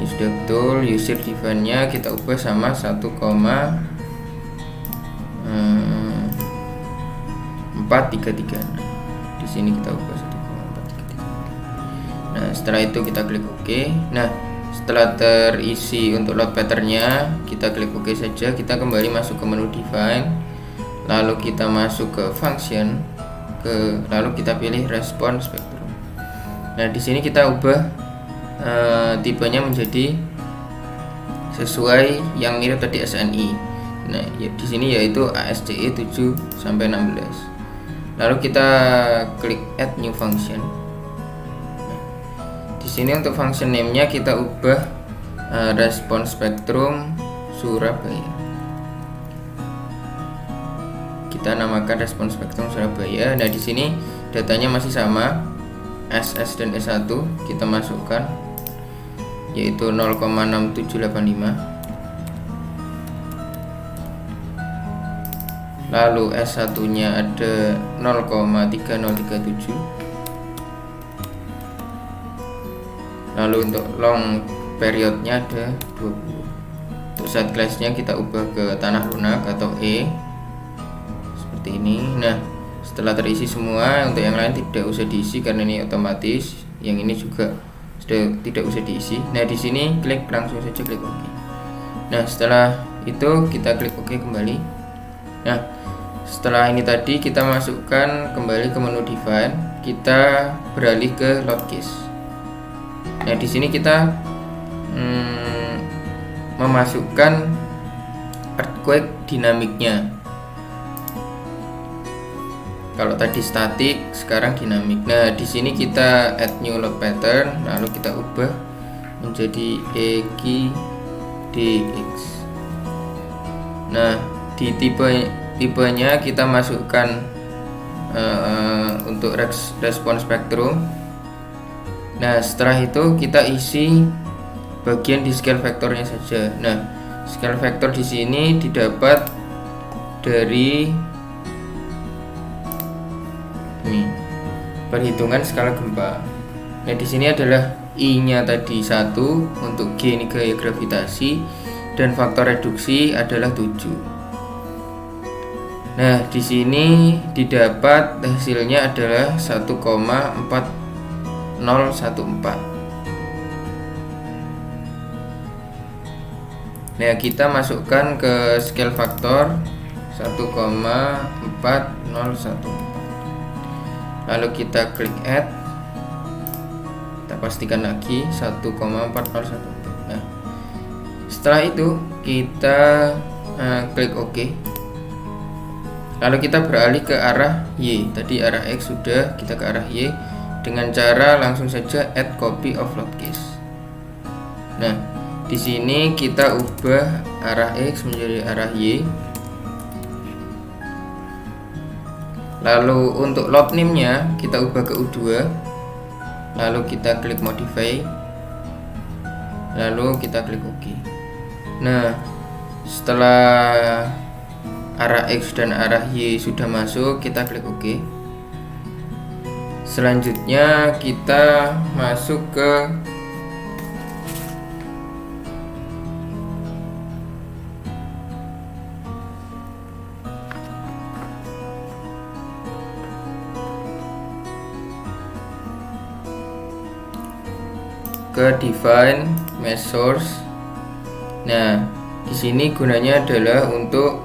Ini sudah betul. User define-nya kita ubah sama 1,433. Di sini kita ubah 1,433. Nah, setelah itu kita klik OK. Nah, setelah terisi untuk load pattern-nya, kita klik OK saja. Kita kembali masuk ke menu define, lalu kita masuk ke function, lalu kita pilih response spectrum. Nah, di sini kita ubah tipenya menjadi sesuai yang mirip tadi SNI. Nah, ya, di sini yaitu ASCII 7 sampai 16. Lalu kita klik add new function. Di sini untuk function name-nya kita ubah response spectrum Surabaya. Kita namakan response spectrum Surabaya. Nah, di sini datanya masih sama, SS dan S1 kita masukkan, yaitu 0,6785. Lalu S1-nya ada 0,3037. Lalu untuk long periodnya ada 20. Untuk set class-nya kita ubah ke tanah lunak atau E seperti ini. Nah, setelah terisi semua, untuk yang lain tidak usah diisi karena ini otomatis. Yang ini juga sudah tidak usah diisi. Nah, di sini klik langsung saja klik OK. Nah, setelah itu kita klik OK kembali. Nah, setelah ini tadi kita masukkan kembali ke menu define, kita beralih ke load case. Nah, di sini kita memasukkan earthquake dinamiknya. Kalau tadi statik, sekarang dinamik. Nah, di sini kita add new load pattern, lalu kita ubah menjadi EQDX. Nah, di tipenya kita masukkan untuk response spectrum. Nah, setelah itu kita isi bagian di scale vektornya saja. Nah, scale vektor di sini didapat dari perhitungan skala gempa. Nah, di sini adalah I-nya tadi 1, untuk G ini gaya gravitasi, dan faktor reduksi adalah 7. Nah, di sini didapat hasilnya adalah 1,4014. Nah, kita masukkan ke scale faktor 1,4014. Lalu kita klik add, kita pastikan lagi 1,4014. Nah, setelah itu kita klik OK. Lalu kita beralih ke arah Y. Tadi arah X sudah, kita ke arah Y dengan cara langsung saja add copy of load case. Nah, Di sini kita ubah arah X menjadi arah Y. Lalu untuk load name-nya kita ubah ke U2. Lalu kita klik modify. Lalu kita klik OK. Nah, setelah arah X dan arah Y sudah masuk, kita klik OK. Selanjutnya kita masuk ke define mesh source. Nah, di sini gunanya adalah untuk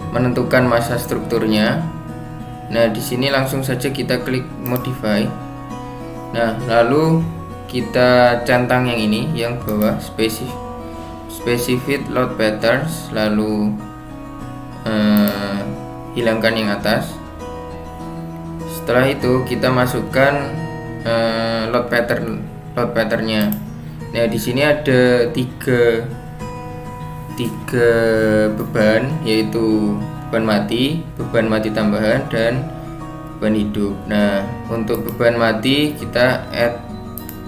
menentukan massa strukturnya. Nah, di sini langsung saja kita klik modify. Nah, lalu kita centang yang ini, yang bawah, specific load patterns, lalu hilangkan yang atas. Setelah itu kita masukkan load patternnya. Nah, di sini ada tiga beban, yaitu beban mati tambahan, dan beban hidup. Nah, untuk beban mati kita add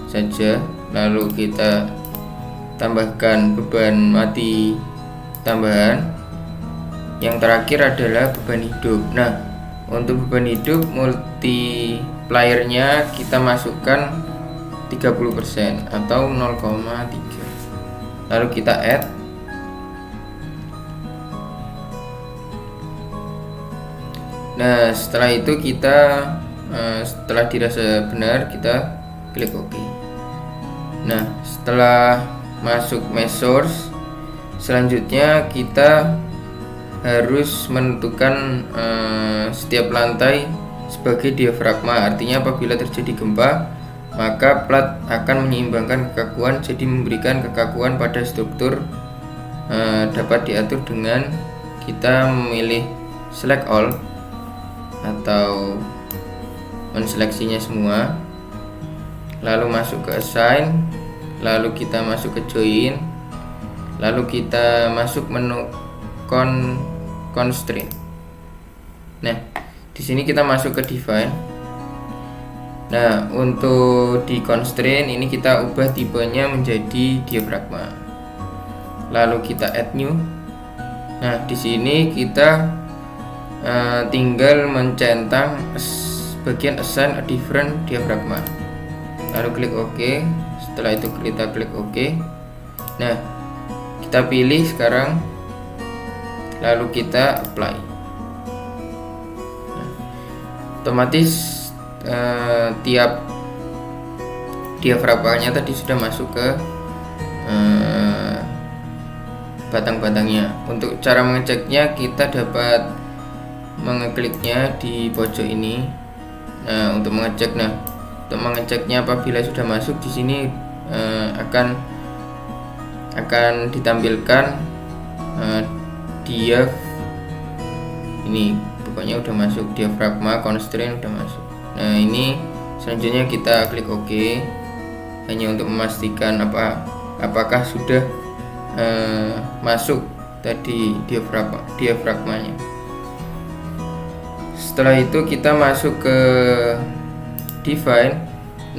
saja, lalu kita tambahkan beban mati tambahan. Yang terakhir adalah beban hidup. Nah, untuk beban hidup multipliernya kita masukkan 30% atau 0,3. Lalu kita add. Nah, setelah itu kita setelah dirasa benar, kita klik OK. Nah, setelah masuk mesh source, selanjutnya kita harus menentukan setiap lantai sebagai diafragma. Artinya apabila terjadi gempa, maka plat akan menyeimbangkan kekakuan, jadi memberikan kekakuan pada struktur dapat diatur dengan kita memilih select all atau menseleksinya semua, lalu masuk ke assign, lalu kita masuk ke join, lalu kita masuk menu constraint. Nah, di sini kita masuk ke define. Nah, untuk di constraint ini kita ubah tipenya menjadi diafragma. Lalu kita add new. Nah, di sini kita tinggal mencentang bagian assign a different diafragma. Lalu klik OK. Setelah itu kita klik OK. Nah, kita pilih sekarang, lalu kita apply. Nah, otomatis tiap diafragmanya tadi sudah masuk ke batang-batangnya. Untuk cara mengeceknya, kita dapat mengekliknya di pojok ini. Nah, untuk mengeceknya apabila sudah masuk, di sini akan ditampilkan diaf ini, pokoknya udah masuk diafragma constraint, udah masuk. Nah, ini selanjutnya kita klik OK, hanya untuk memastikan apakah sudah masuk tadi diafragmanya. Setelah itu kita masuk ke define.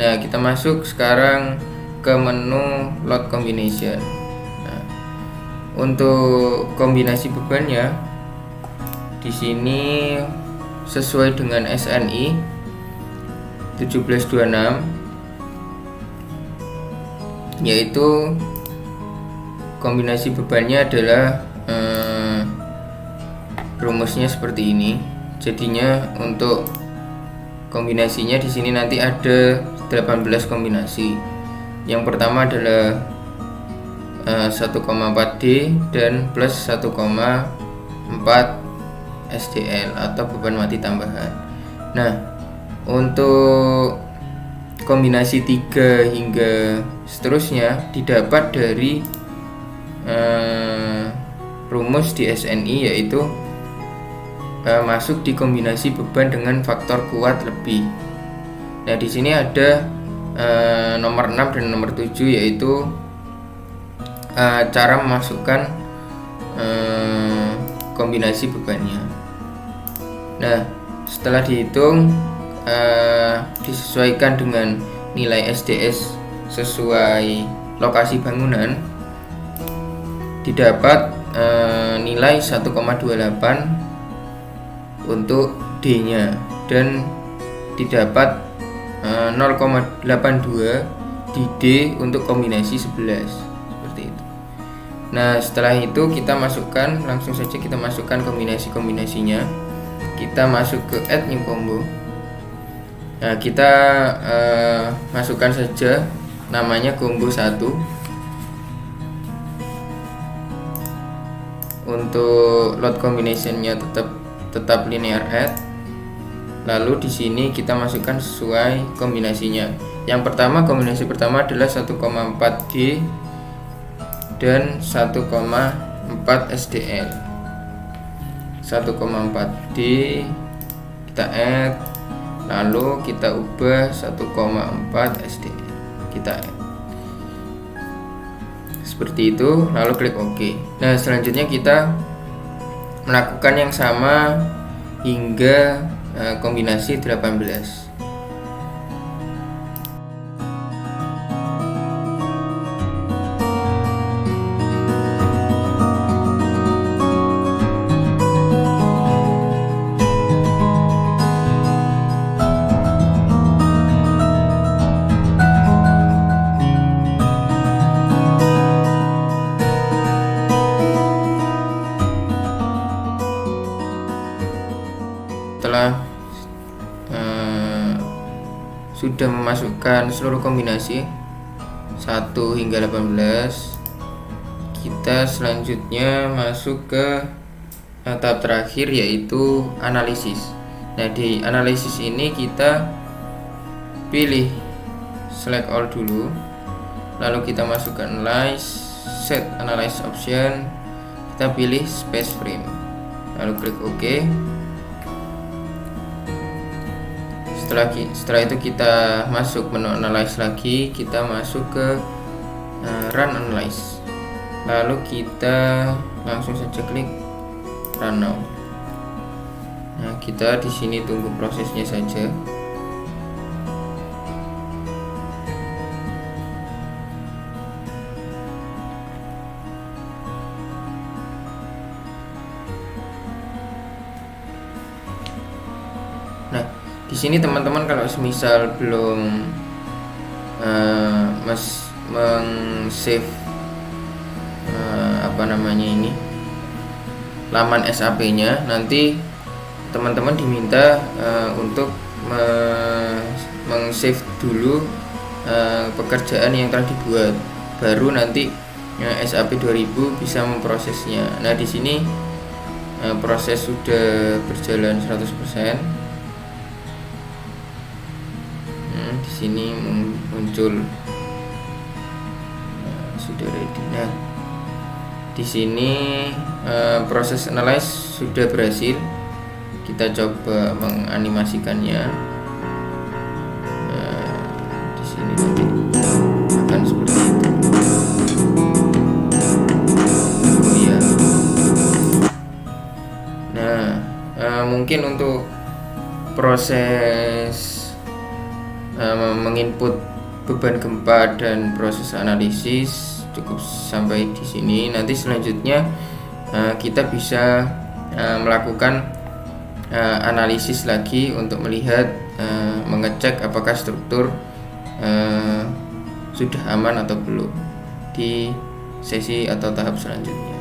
Nah, kita masuk sekarang ke menu load combination. Nah, untuk kombinasi bebannya di sini sesuai dengan SNI 1726, yaitu kombinasi bebannya adalah rumusnya seperti ini. Jadinya untuk kombinasinya di sini nanti ada 18 kombinasi. Yang pertama adalah 1,4D dan plus 1,4 SDL atau beban mati tambahan. Nah, untuk kombinasi 3 hingga seterusnya didapat dari rumus di SNI, yaitu masuk di kombinasi beban dengan faktor kuat lebih. Nah, di sini ada nomor 6 dan nomor 7, yaitu cara memasukkan kombinasi bebannya. Nah, setelah dihitung disesuaikan dengan nilai SDS sesuai lokasi bangunan, didapat nilai 1,28 untuk D-nya dan didapat 0,82 di D untuk kombinasi 11, seperti itu. Nah, setelah itu kita masukkan, langsung saja kita masukkan kombinasinya. Kita masuk ke add new combo. Nah, kita masukkan saja namanya combo 1. Untuk load combinationnya tetap linear add. Lalu di sini kita masukkan sesuai kombinasinya. Yang pertama, kombinasi pertama adalah 1,4D dan 1,4 SDL. 1,4D kita add, lalu kita ubah 1,4 SDL, kita add seperti itu, lalu klik OK. Nah, selanjutnya kita melakukan yang sama hingga kombinasi 18. Setelah sudah memasukkan seluruh kombinasi 1 hingga 18, kita selanjutnya masuk ke tahap terakhir, yaitu analisis. Nah, di analisis ini kita pilih select all dulu, lalu kita masukkan analyze, set analyze option, kita pilih space frame, lalu klik OK. Setelah itu kita masuk menu analyze lagi, kita masuk ke run analyze, lalu kita langsung saja klik run now. Nah, kita di sini tunggu prosesnya saja. Nah, di sini teman-teman kalau semisal belum meng-save laman SAP-nya, nanti teman-teman diminta untuk meng-save dulu pekerjaan yang telah dibuat, baru nanti SAP 2000 bisa memprosesnya. Nah, di sini proses sudah berjalan 100%. Di sini muncul sudah ready. Nah, di sini proses analyze sudah berhasil. Kita coba menganimasikannya. Di sini nanti akan seperti itu. Oh iya. Nah, mungkin untuk proses menginput beban gempa dan proses analisis cukup sampai di sini. Nanti selanjutnya kita bisa melakukan analisis lagi untuk melihat mengecek apakah struktur sudah aman atau belum di sesi atau tahap selanjutnya.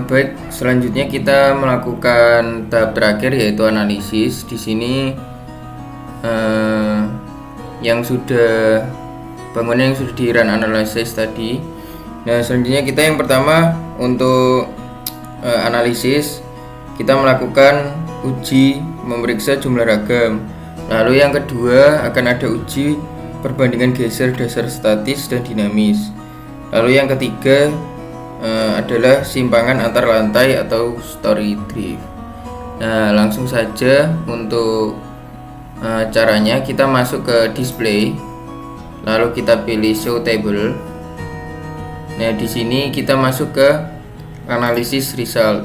Baik, selanjutnya kita melakukan tahap terakhir, yaitu analisis. Di sini bangunan yang sudah di run analysis tadi. Nah, selanjutnya kita yang pertama untuk analisis, kita melakukan uji memeriksa jumlah ragam. Lalu yang kedua akan ada uji perbandingan geser dasar statis dan dinamis. Lalu yang ketiga adalah simpangan antar lantai atau story drift. Nah, langsung saja untuk caranya kita masuk ke display, lalu kita pilih show table. Nah, di sini kita masuk ke analisis result.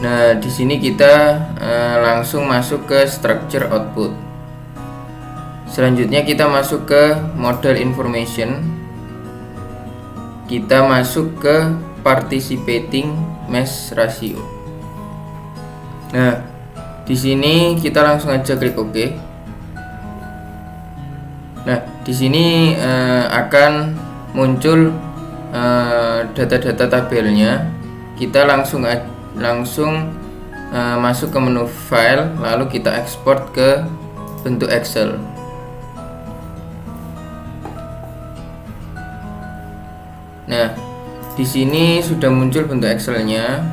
Nah, di sini kita langsung masuk ke structure output. Selanjutnya kita masuk ke model information. Kita masuk ke participating mesh ratio. Nah, di sini kita langsung aja klik OK. Nah, di sini akan muncul data-data tabelnya. Kita langsung masuk ke menu file, lalu kita ekspor ke bentuk Excel. Nah, di sini sudah muncul bentuk Excelnya.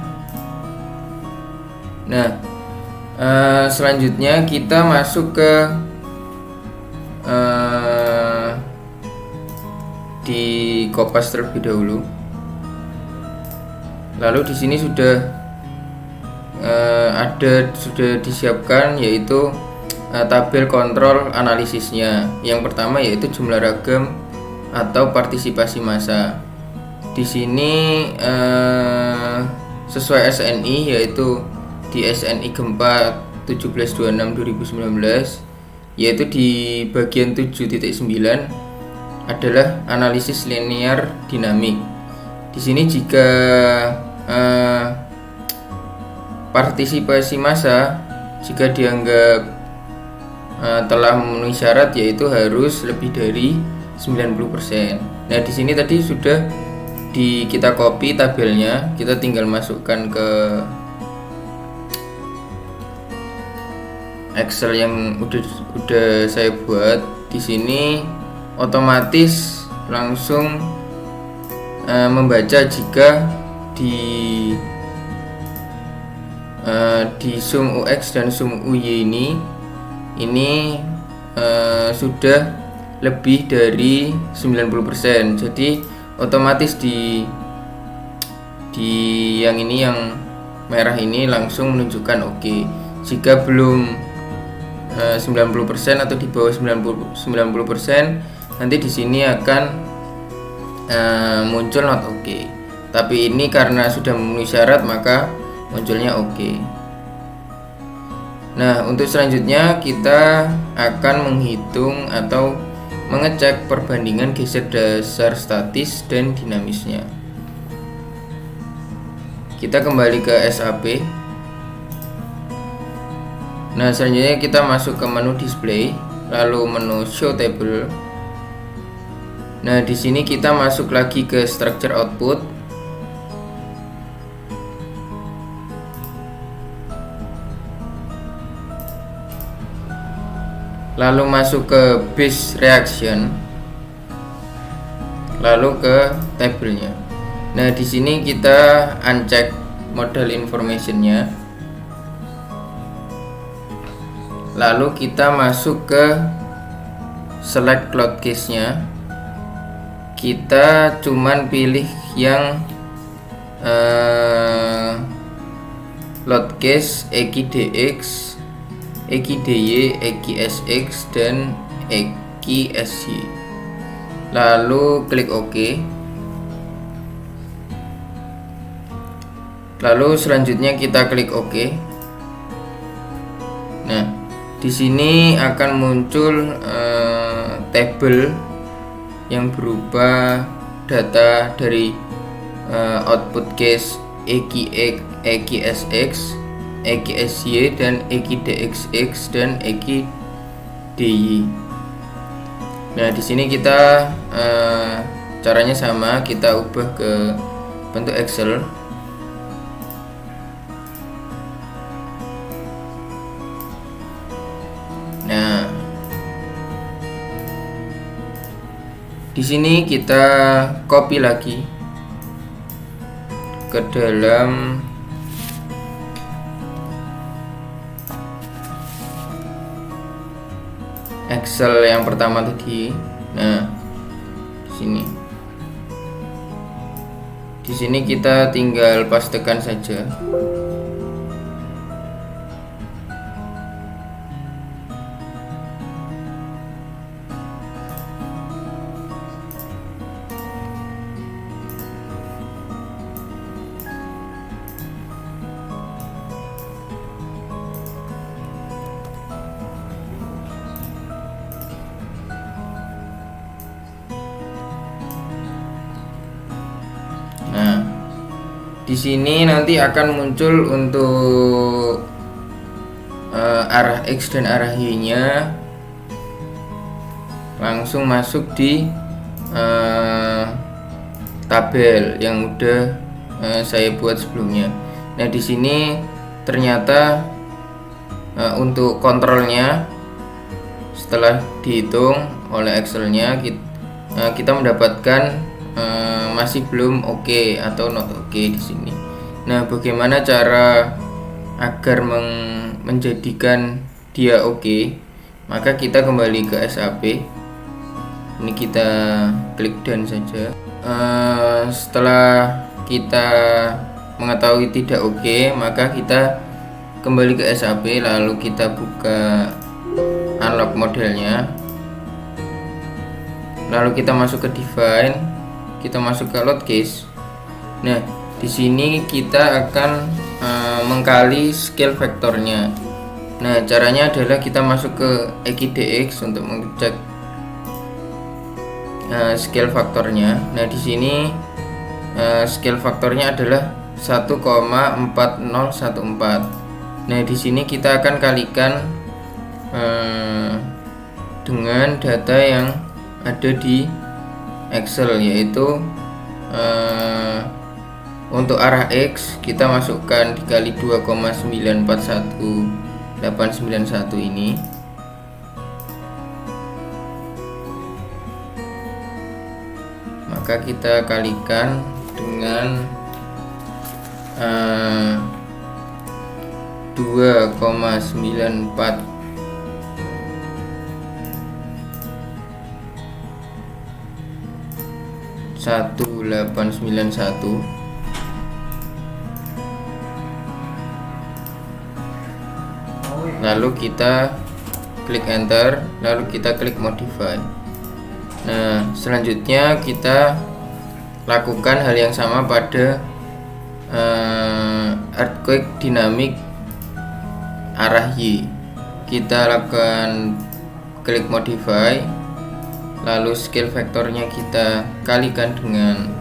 Nah, selanjutnya kita masuk ke di Kopas terlebih dahulu. Lalu di sini sudah sudah disiapkan, yaitu tabel kontrol analisisnya. Yang pertama yaitu jumlah ragam atau partisipasi massa. Di sini sesuai SNI, yaitu di SNI Gempa 1726/2019, yaitu di bagian 7.9 adalah analisis linear dinamik. Di sini jika partisipasi massa jika dianggap telah memenuhi syarat, yaitu harus lebih dari 90%. Nah, di sini tadi sudah kita copy tabelnya, kita tinggal masukkan ke Excel yang udah saya buat. Di sini otomatis langsung membaca jika di sum UX dan sum UY ini sudah lebih dari 90%. Jadi otomatis di yang ini, yang merah ini langsung menunjukkan oke. Jika belum 90% atau di bawah 90%, nanti di sini akan muncul not oke. Tapi ini karena sudah memenuhi syarat, maka munculnya oke. Nah, untuk selanjutnya kita akan menghitung atau mengecek perbandingan geser dasar statis dan dinamisnya. Kita kembali ke SAP. Nah, selanjutnya kita masuk ke menu display, lalu menu show table. Nah, di sini kita masuk lagi ke structure output. Lalu masuk ke base reaction, lalu ke tabelnya. Nah, di sini kita uncheck model informationnya, lalu kita masuk ke select load case-nya. Kita cuman pilih yang load case EQDX, EQDY, EQSX, dan EQSY. Lalu klik OK. Lalu selanjutnya kita klik OK. Nah, di sini akan muncul tabel yang berupa data dari output case EQSX, EQSY, dan EQDXX, dan EQDY. Nah, di sini kita caranya sama, kita ubah ke bentuk Excel. Nah, di sini kita copy lagi ke dalam Excel yang pertama tadi. Nah, di sini kita tinggal pastekan saja. Di sini nanti akan muncul untuk arah X dan arah Y-nya langsung masuk di tabel yang udah saya buat sebelumnya. Nah, di sini ternyata untuk kontrolnya setelah dihitung oleh Excel-nya kita mendapatkan masih belum oke atau not oke di sini. Nah, bagaimana cara agar menjadikan dia oke? Maka kita kembali ke SAP. Ini kita klik done saja. Setelah kita mengetahui tidak oke, maka kita kembali ke SAP, lalu kita buka unlock modelnya, lalu kita masuk ke define, kita masuk ke load case. Nah, di sini kita akan mengkali scale vektornya. Nah, caranya adalah kita masuk ke EKIDX untuk mengecek scale faktornya. Nah, di sini scale faktornya adalah 1,4014. Nah, di sini kita akan kalikan dengan data yang ada di Excel, yaitu untuk arah X kita masukkan dikali 2,941891 ini. Maka kita kalikan dengan 2,941891. Lalu kita klik enter, lalu kita klik modify. Nah, selanjutnya kita lakukan hal yang sama pada earthquake dynamic arah Y. Kita lakukan klik modify, lalu scale vektornya kita kalikan dengan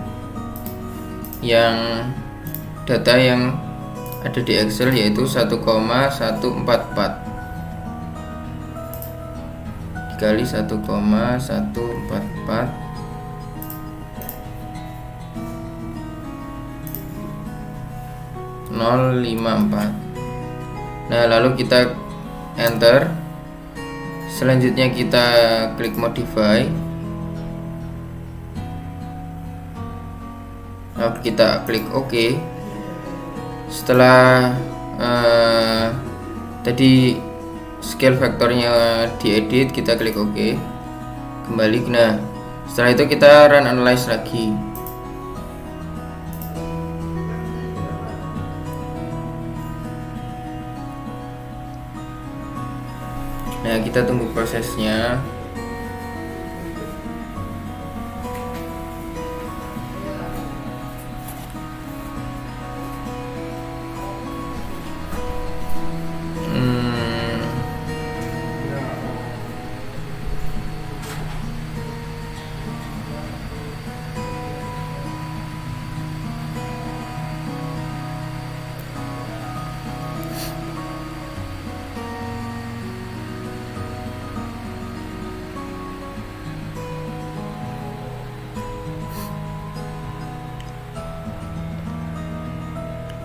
yang data yang ada di Excel, yaitu 1,144 dikali 1,144 054. Nah, lalu kita enter. Selanjutnya kita klik modify, lalu kita klik OK. Setelah tadi scale vektornya diedit, kita klik OK, kembali. Nah, setelah itu kita run analyze lagi. Nah, kita tunggu prosesnya.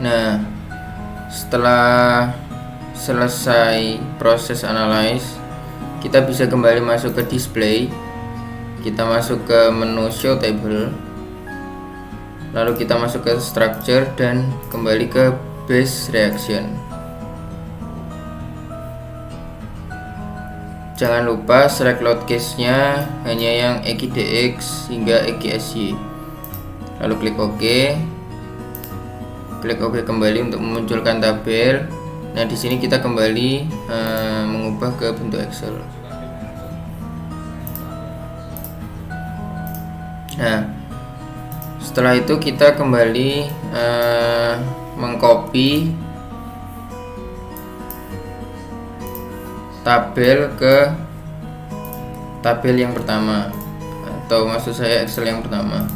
Nah, setelah selesai proses analyze, kita bisa kembali masuk ke display. Kita masuk ke menu show table, lalu kita masuk ke structure dan kembali ke base reaction. Jangan lupa select load case nya hanya yang EKIDX hingga EKSY, lalu klik OK. Klik OK kembali untuk memunculkan tabel. Nah, di sini kita kembali mengubah ke bentuk Excel. Nah, setelah itu kita kembali mengcopy tabel ke tabel yang pertama, atau maksud saya Excel yang pertama.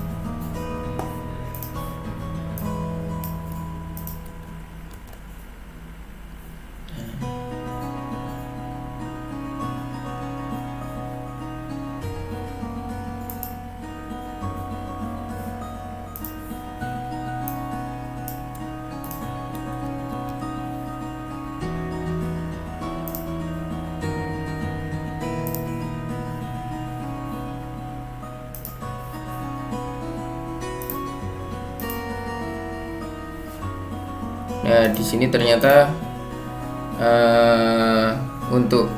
Nah, di sini ternyata untuk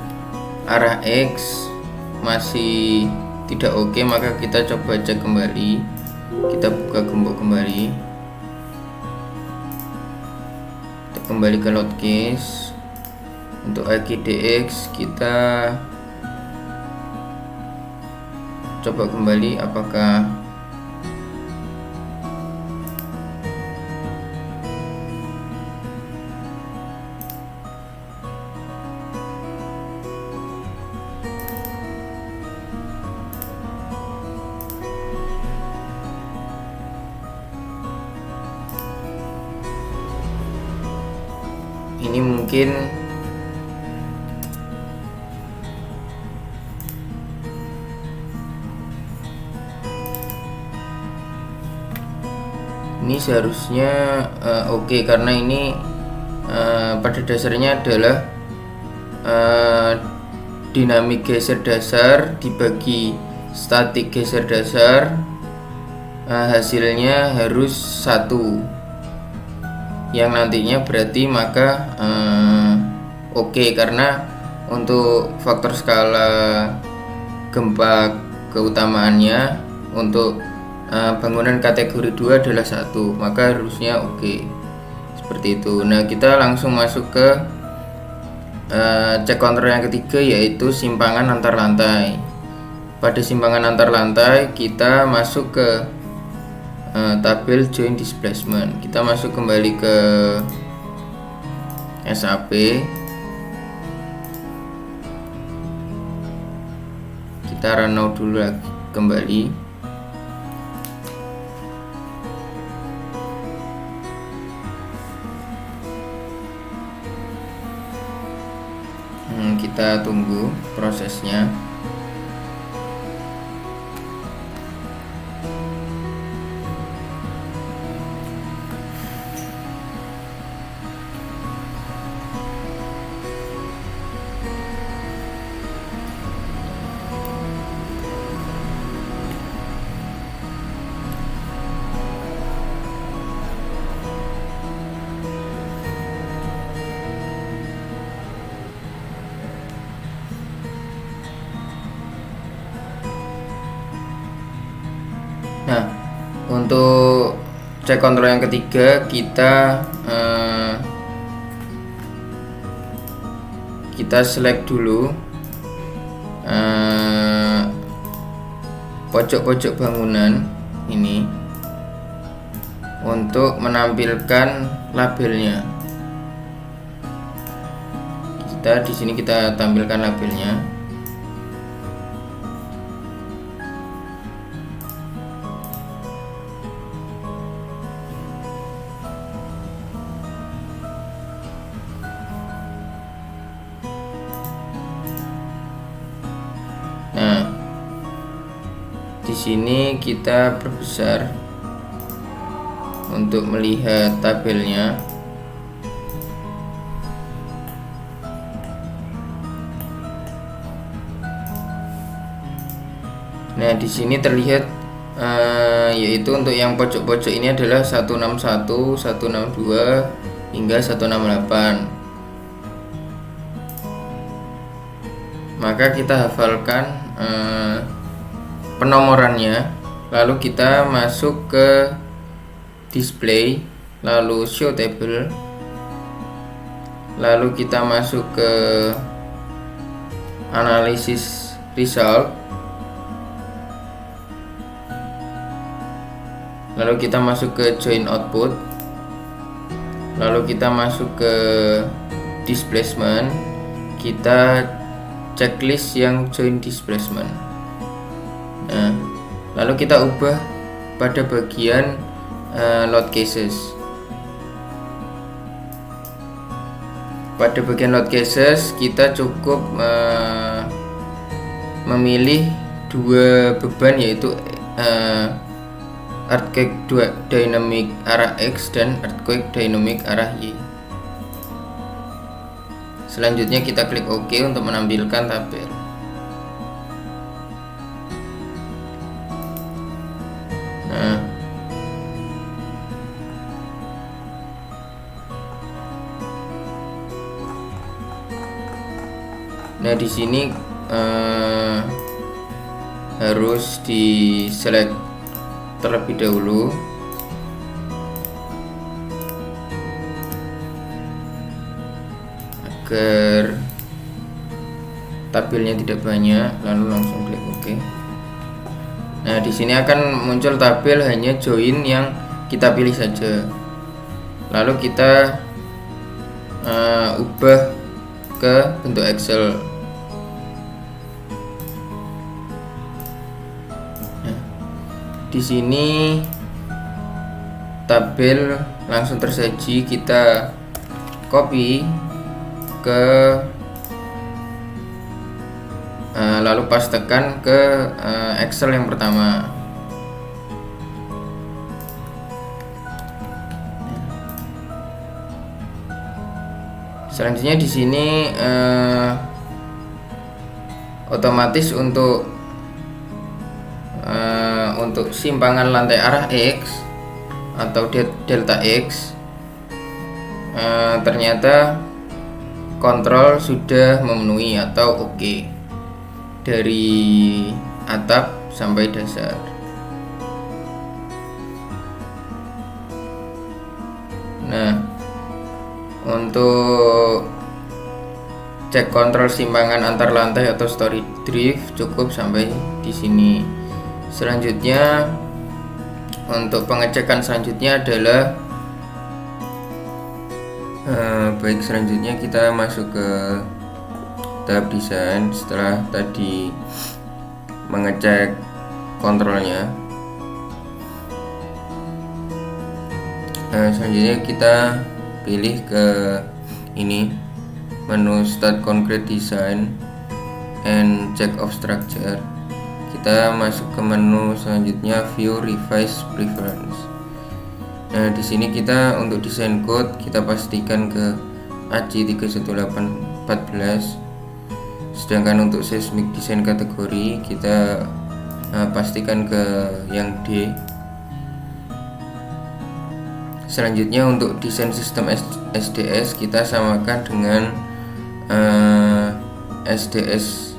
arah X masih tidak oke, maka kita coba cek kembali. Kita buka gembok kembali, kita kembali ke load case. Untuk AGDX kita coba kembali apakah ini mungkin ini seharusnya oke, karena ini pada dasarnya adalah dinamik geser dasar dibagi statik geser dasar, hasilnya harus 1, yang nantinya berarti maka oke, karena untuk faktor skala gempa keutamaannya untuk bangunan kategori 2 adalah 1, maka harusnya oke. Seperti itu. Nah, kita langsung masuk ke cek kontrol yang ketiga, yaitu simpangan antar lantai. Pada simpangan antar lantai kita masuk ke tabel joint displacement. Kita masuk kembali ke SAP. Kita run now dulu lagi kembali. Kita tunggu prosesnya. Nah, untuk cek kontrol yang ketiga kita select dulu pojok-pojok bangunan ini untuk menampilkan labelnya. Di sini kita tampilkan labelnya. Nah, di sini kita perbesar untuk melihat tabelnya. Nah, di sini terlihat yaitu untuk yang pojok-pojok ini adalah 161, 162 hingga 168. Maka kita hafalkan penomorannya, lalu kita masuk ke display, lalu show table, lalu kita masuk ke analisis result, lalu kita masuk ke join output, lalu kita masuk ke displacement, kita checklist yang joint displacement. Nah, lalu kita ubah pada bagian load cases. Pada bagian load cases kita cukup memilih 2 beban, yaitu earthquake dynamic arah X dan earthquake dynamic arah Y. Selanjutnya kita klik OK untuk menampilkan tabel. Nah, Nah, di sini harus di select terlebih dahulu agar tabelnya tidak banyak, lalu langsung klik OK. Nah, di sini akan muncul tabel hanya join yang kita pilih saja. Lalu kita ubah ke bentuk Excel. Nah, di sini tabel langsung tersaji, kita copy ke lalu pastekan ke Excel yang pertama. Selanjutnya di sini otomatis untuk simpangan lantai arah X atau delta X ternyata kontrol sudah memenuhi atau OK dari atap sampai dasar. Nah, untuk cek kontrol simpangan antar lantai atau story drift cukup sampai di sini. Selanjutnya untuk pengecekan selanjutnya adalah selanjutnya kita masuk ke tahap desain. Setelah tadi mengecek kontrolnya, selanjutnya kita pilih ke ini menu Start Concrete Design and Check of Structure. Kita masuk ke menu selanjutnya View Revise Preference. Nah, di sini kita untuk desain code kita pastikan ke AC31814. Sedangkan untuk seismic design kategori kita pastikan ke yang D. Selanjutnya untuk desain sistem SDS kita samakan dengan SDS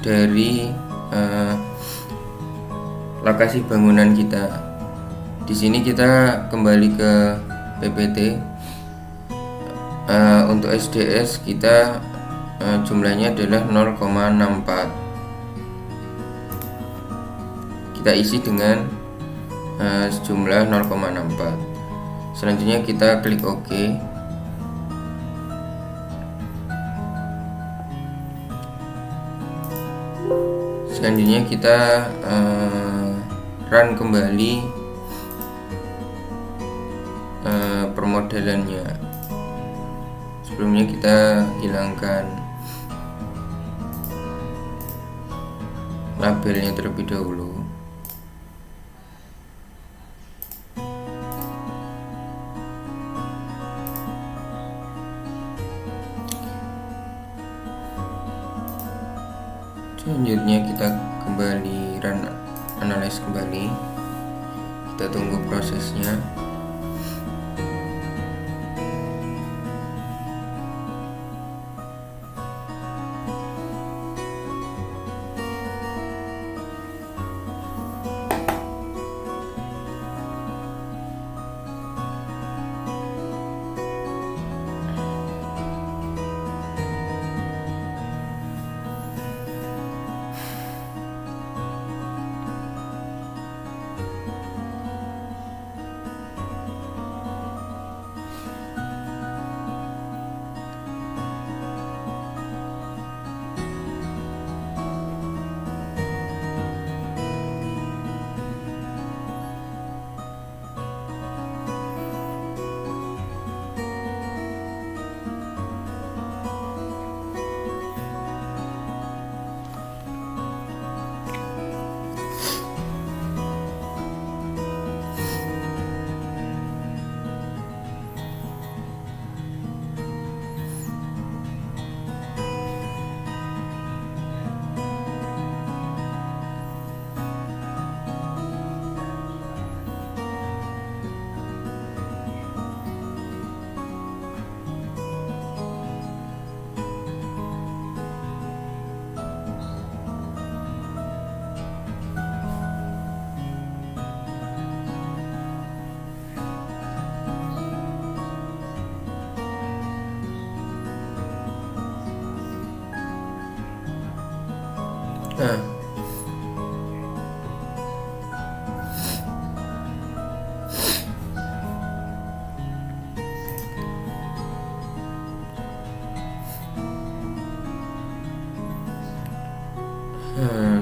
dari lokasi bangunan kita. Di sini kita kembali ke PPT. Untuk SDS kita jumlahnya adalah 0,64. Kita isi dengan sejumlah 0,64. Selanjutnya kita klik OK. Selanjutnya kita run kembali permodelannya. Sebelumnya kita hilangkan labelnya terlebih dahulu. Selanjutnya kita kembali run analyze kembali. Kita tunggu prosesnya. Nah,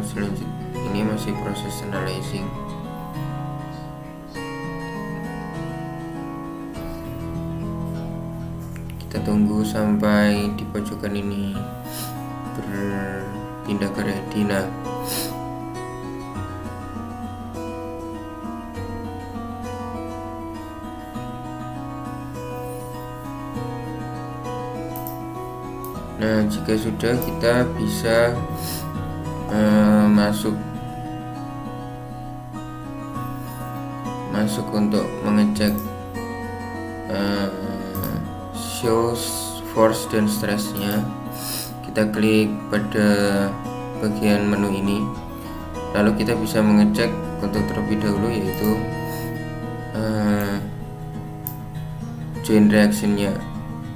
selanjutnya ini masih proses analyzing. Kita tunggu sampai di pojokan ini berpindah ke retina. Nah, jika sudah, kita bisa masuk untuk mengecek shows force dan stressnya. Kita klik pada bagian menu ini, lalu kita bisa mengecek untuk terlebih dahulu, yaitu joint reactionnya.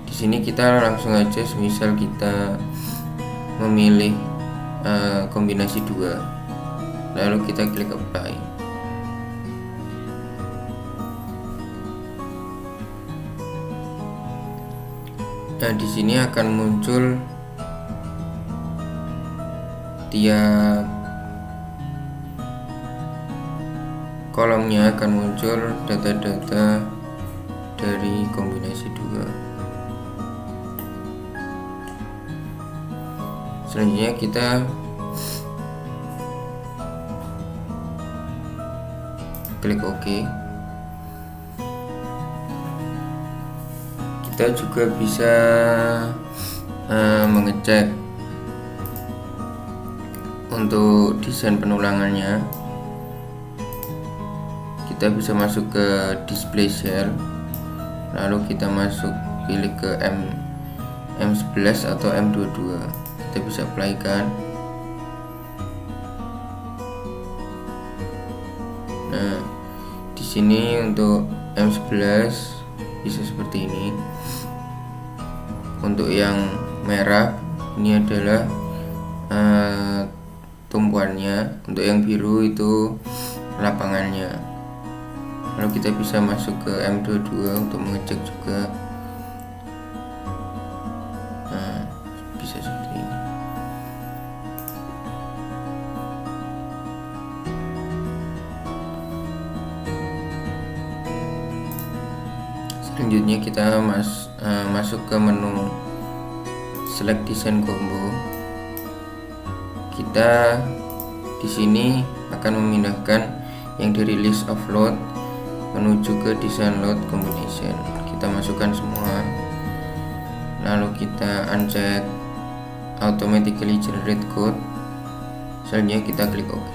Di sini kita langsung aja, misal kita memilih kombinasi 2, lalu kita klik apply. Nah, di sini akan muncul tiap kolomnya, akan muncul data-data dari kombinasi 2. Selanjutnya kita klik OK. Kita juga bisa mengecek untuk desain penulangannya. Kita bisa masuk ke display cell, lalu kita pilih ke M11 atau M22. Kita bisa apply kan. Nah, di sini untuk M11 bisa seperti ini. Untuk yang merah ini adalah tumpuannya, untuk yang biru itu lapangannya. Lalu kita bisa masuk ke M22 untuk mengecek juga. Nah, bisa seperti ini. Selanjutnya kita masuk ke menu select design combo. Kita di sini akan memindahkan yang dari list of load menuju ke design load combination. Kita masukkan semua, lalu kita uncheck automatically generate code. Selanjutnya kita klik OK.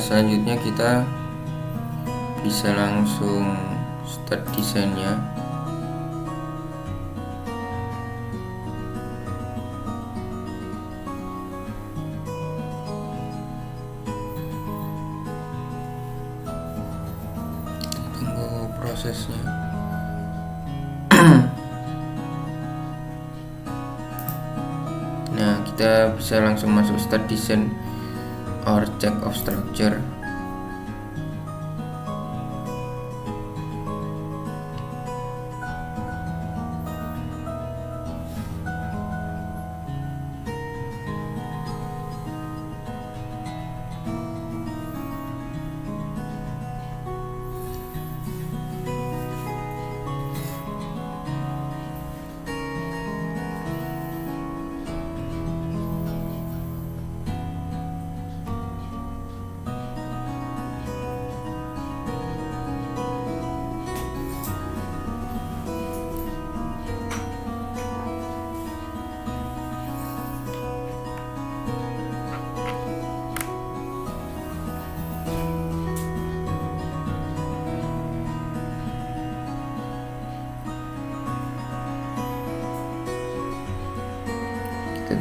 Selanjutnya kita bisa langsung start desainnya. Tunggu prosesnya. Nah, kita bisa langsung masuk start design or check of structure.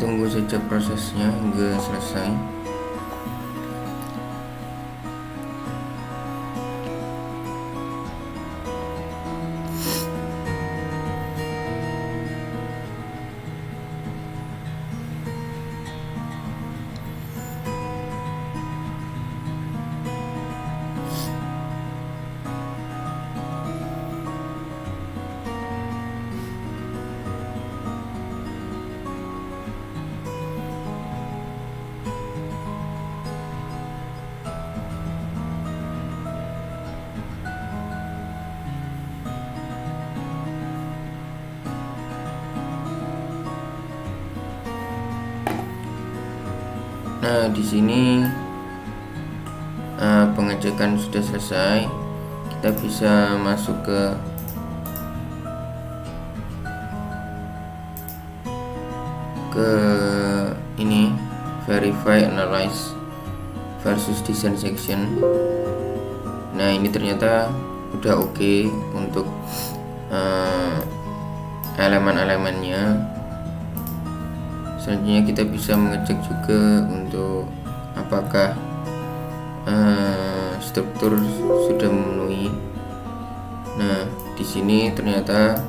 tunggu saja prosesnya hingga selesai. Nah, di sini pengecekan sudah selesai. Kita bisa masuk ke ini, verify, analyze versus design section. Nah, ini ternyata udah oke untuk elemen-elemennya. Selanjutnya kita bisa mengecek juga untuk apakah struktur sudah memenuhi. Nah, di sini ternyata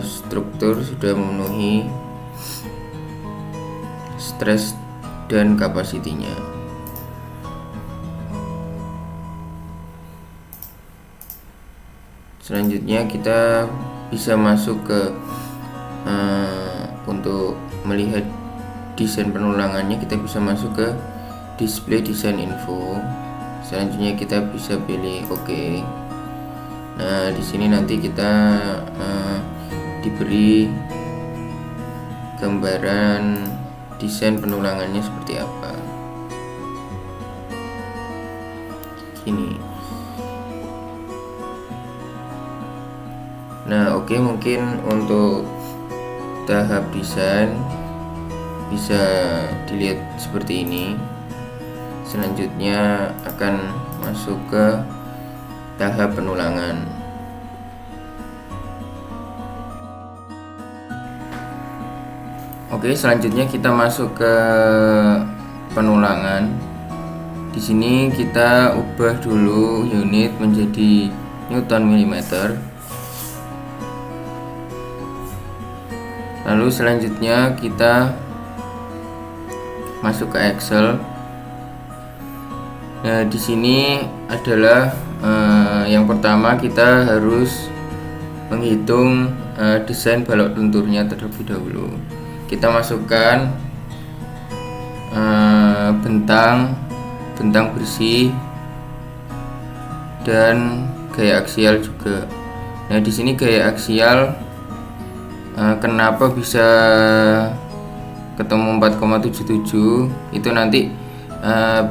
struktur sudah memenuhi stress dan kapasitinya. Selanjutnya kita bisa masuk ke untuk melihat desain penulangannya. Kita bisa masuk ke display design info. Selanjutnya kita bisa pilih oke. Nah, di sini nanti kita diberi gambaran desain penulangannya seperti apa. Gini. Nah, oke, mungkin untuk tahap desain bisa dilihat seperti ini. Selanjutnya akan masuk ke tahap penulangan. Oke, selanjutnya kita masuk ke penulangan. Di sini kita ubah dulu unit menjadi Newton millimeter. Lalu selanjutnya kita masuk ke Excel. Nah, di sini adalah yang pertama kita harus menghitung desain balok lenturnya terlebih dahulu. Kita masukkan bentang bersih dan gaya aksial juga. Nah, di sini gaya aksial kenapa bisa ketemu 4,77 itu nanti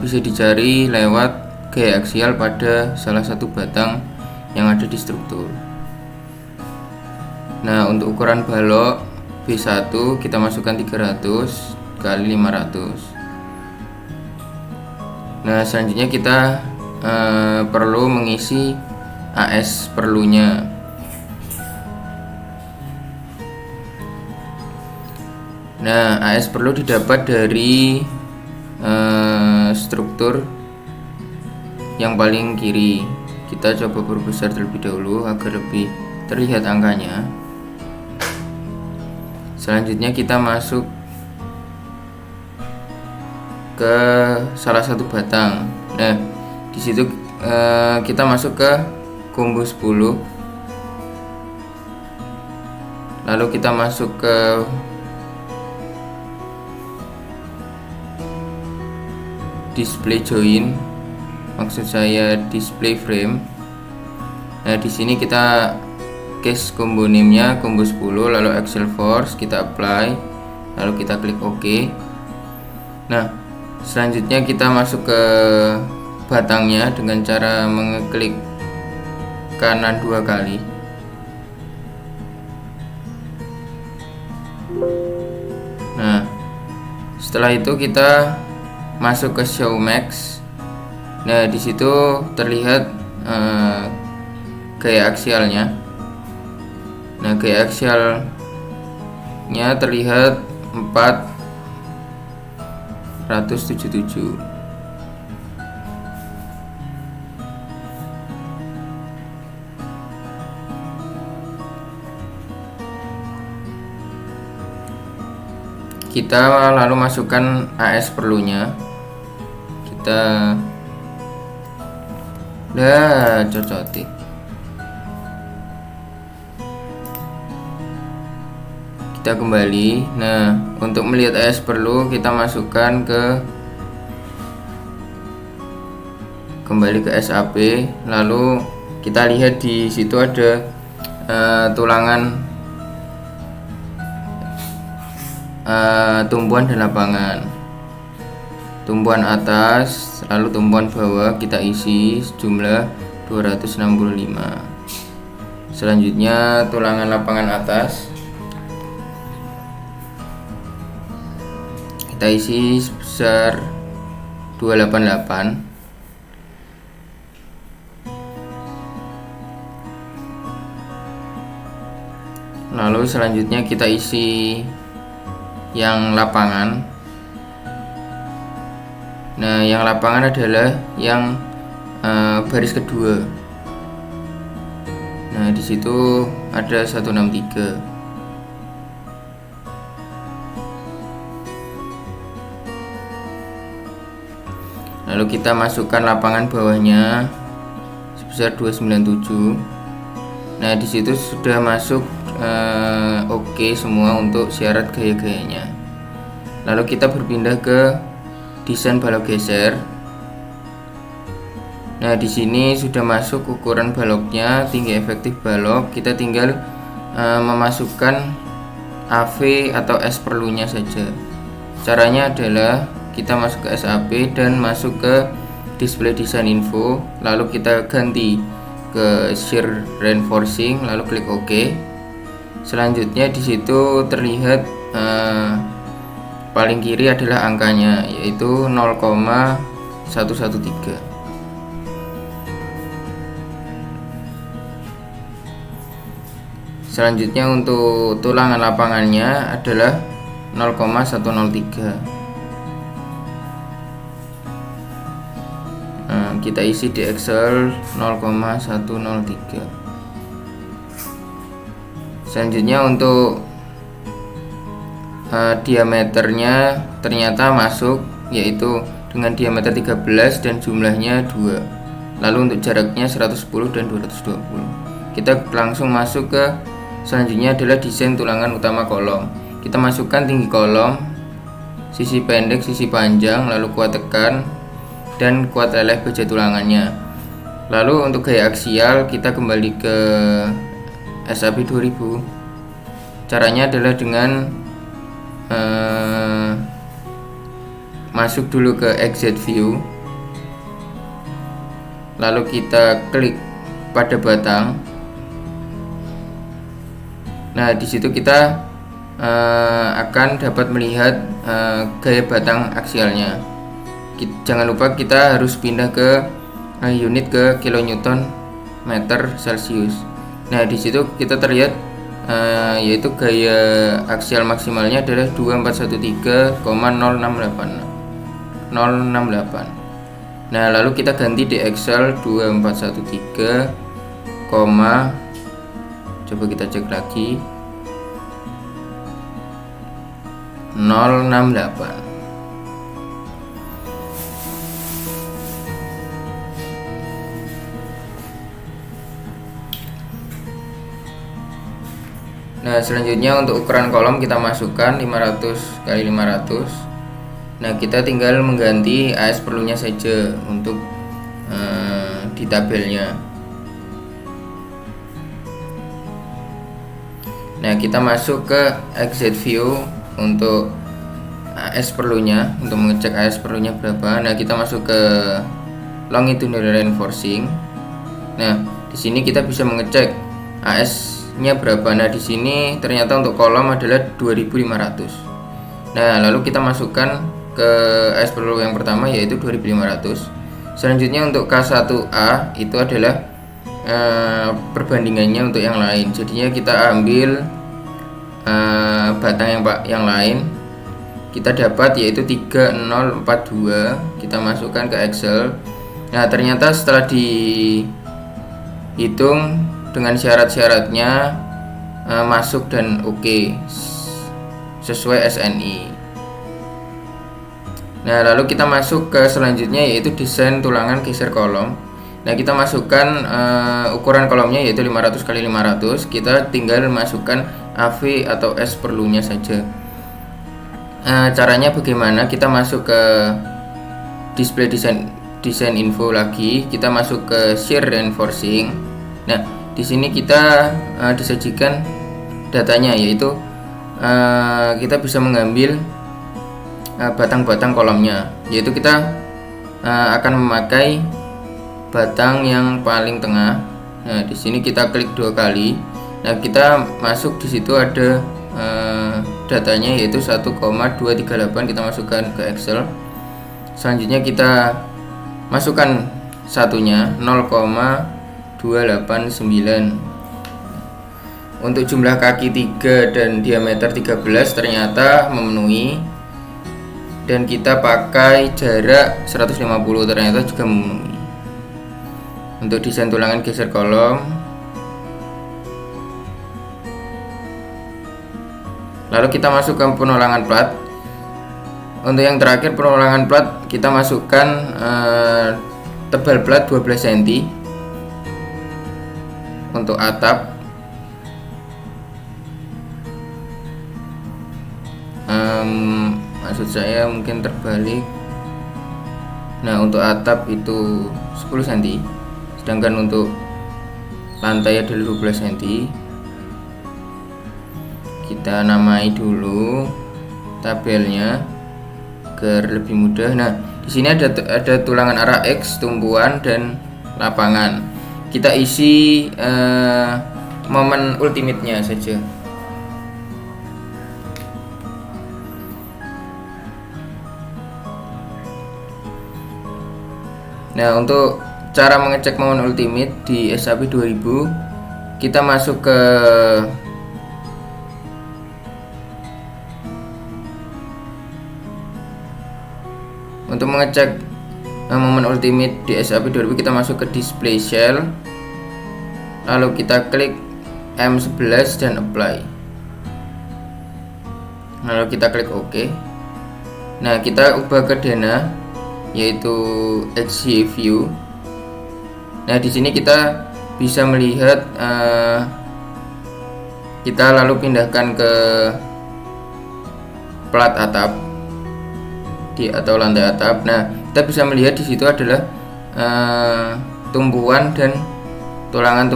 bisa dicari lewat gaya aksial pada salah satu batang yang ada di struktur. Nah, untuk ukuran balok B1 kita masukkan 300 kali 500. Nah, selanjutnya kita perlu mengisi AS perlunya. Nah, AS perlu didapat dari struktur yang paling kiri. Kita coba perbesar terlebih dahulu agar lebih terlihat angkanya. Selanjutnya kita masuk ke salah satu batang. Nah, di situ kita masuk ke combo 10. Lalu kita masuk ke display join, maksud saya display frame. Nah, di sini kita case combo name-nya combo 10, lalu Excel Force kita apply, lalu kita klik OK. Nah, selanjutnya kita masuk ke batangnya dengan cara mengeklik kanan 2 kali. Nah, setelah itu kita masuk ke Show Max. Nah, di situ terlihat gaya aksialnya. Nah, gaya aksialnya terlihat 477. Kita lalu masukkan AS perlunya. Kita cocotin. Kita kembali. Nah, untuk melihat AS perlu kita masukkan kembali ke SAP, lalu kita lihat di situ ada tulangan tumbuhan dan lapangan. Tumbuhan atas lalu tumbuhan bawah kita isi sejumlah 265. Selanjutnya tulangan lapangan atas kita isi sebesar 288. Lalu selanjutnya kita isi yang lapangan. Nah, yang lapangan adalah yang baris kedua. Nah, di situ ada 163. Lalu kita masukkan lapangan bawahnya sebesar 297. Nah, di situ sudah masuk oke semua untuk syarat gaya-gayanya. Lalu kita berpindah ke desain balok geser. Nah, di sini sudah masuk ukuran baloknya, tinggi efektif balok. Kita tinggal memasukkan AV atau S perlunya saja. Caranya adalah kita masuk ke SAP dan masuk ke display design info, lalu kita ganti ke shear reinforcing, lalu klik OK. Selanjutnya di situ terlihat paling kiri adalah angkanya, yaitu 0,113. Selanjutnya untuk tulangan lapangannya adalah 0,103. Kita isi di Excel 0,103. Selanjutnya untuk diameternya ternyata masuk, yaitu dengan diameter 13 dan jumlahnya 2. Lalu untuk jaraknya 110 dan 220. Kita langsung masuk ke selanjutnya adalah desain tulangan utama kolom. Kita masukkan tinggi kolom, sisi pendek, sisi panjang, lalu kuat tekan dan kuat leleh baja tulangannya. Lalu untuk gaya aksial kita kembali ke SAP 2000. Caranya adalah dengan masuk dulu ke exit view, lalu kita klik pada batang. Nah, di situ kita akan dapat melihat gaya batang aksialnya. Jangan lupa kita harus pindah ke unit ke kilonewton meter celcius. Nah, di situ kita terlihat yaitu gaya aksial maksimalnya adalah 2413,068. Nah, lalu kita ganti di Excel 2413, coba kita cek lagi 068. Nah, selanjutnya untuk ukuran kolom kita masukkan 500 kali 500. Nah, kita tinggal mengganti AS perlunya saja untuk di tabelnya. Nah, kita masuk ke exit view untuk AS perlunya, untuk mengecek AS perlunya berapa. Nah, kita masuk ke longitudinal reinforcing. Nah, di sini kita bisa mengecek AS-nya berapa. Nah, di sini ternyata untuk kolom adalah 2500. Nah, lalu kita masukkan ke AS perlu yang pertama, yaitu 2500. Selanjutnya untuk K1A itu adalah perbandingannya untuk yang lain. Jadinya kita ambil batang yang lain. kita dapat yaitu 3042. Kita masukkan ke Excel. Nah, ternyata setelah dihitung dengan syarat-syaratnya masuk dan oke, sesuai SNI. Nah, lalu kita masuk ke selanjutnya yaitu desain tulangan geser kolom. Nah, kita masukkan ukuran kolomnya yaitu 500 x 500. Kita tinggal masukkan AV atau S perlunya saja. Caranya bagaimana? Kita masuk ke display desain info lagi. Kita masuk ke shear reinforcing. Nah, di sini kita disajikan datanya, yaitu kita bisa mengambil batang-batang kolomnya, yaitu kita akan memakai batang yang paling tengah. Nah, di sini kita klik 2 kali. Nah, kita masuk di situ ada datanya yaitu 1,238. Kita masukkan ke Excel. Selanjutnya kita masukkan satunya 0,289. Untuk jumlah kaki 3 dan diameter 13 ternyata memenuhi, dan kita pakai jarak 150 ternyata juga memenuhi. Untuk desain tulangan geser kolom, lalu kita masukkan penulangan plat. Untuk yang terakhir penulangan plat, kita masukkan tebal plat 12 cm untuk atap. Maksud saya mungkin terbalik. Nah, untuk atap itu 10 cm, sedangkan untuk lantai adalah 12 cm. Kita namai dulu tabelnya agar lebih mudah. Nah, di sini ada tulangan arah X, tumpuan dan lapangan. Kita isi momen ultimate-nya saja. Nah, untuk cara mengecek momen ultimate di SAP 2000, kita masuk ke untuk mengecek momen ultimate di SAP 2000, kita masuk ke display shell, lalu kita klik M11 dan apply, lalu kita klik OK. Nah, kita ubah ke dana yaitu XY view. Nah, di sini kita bisa melihat kita lalu pindahkan ke plat atap atau lantai atap. Nah, kita bisa melihat di situ adalah tumpuan dan tulangan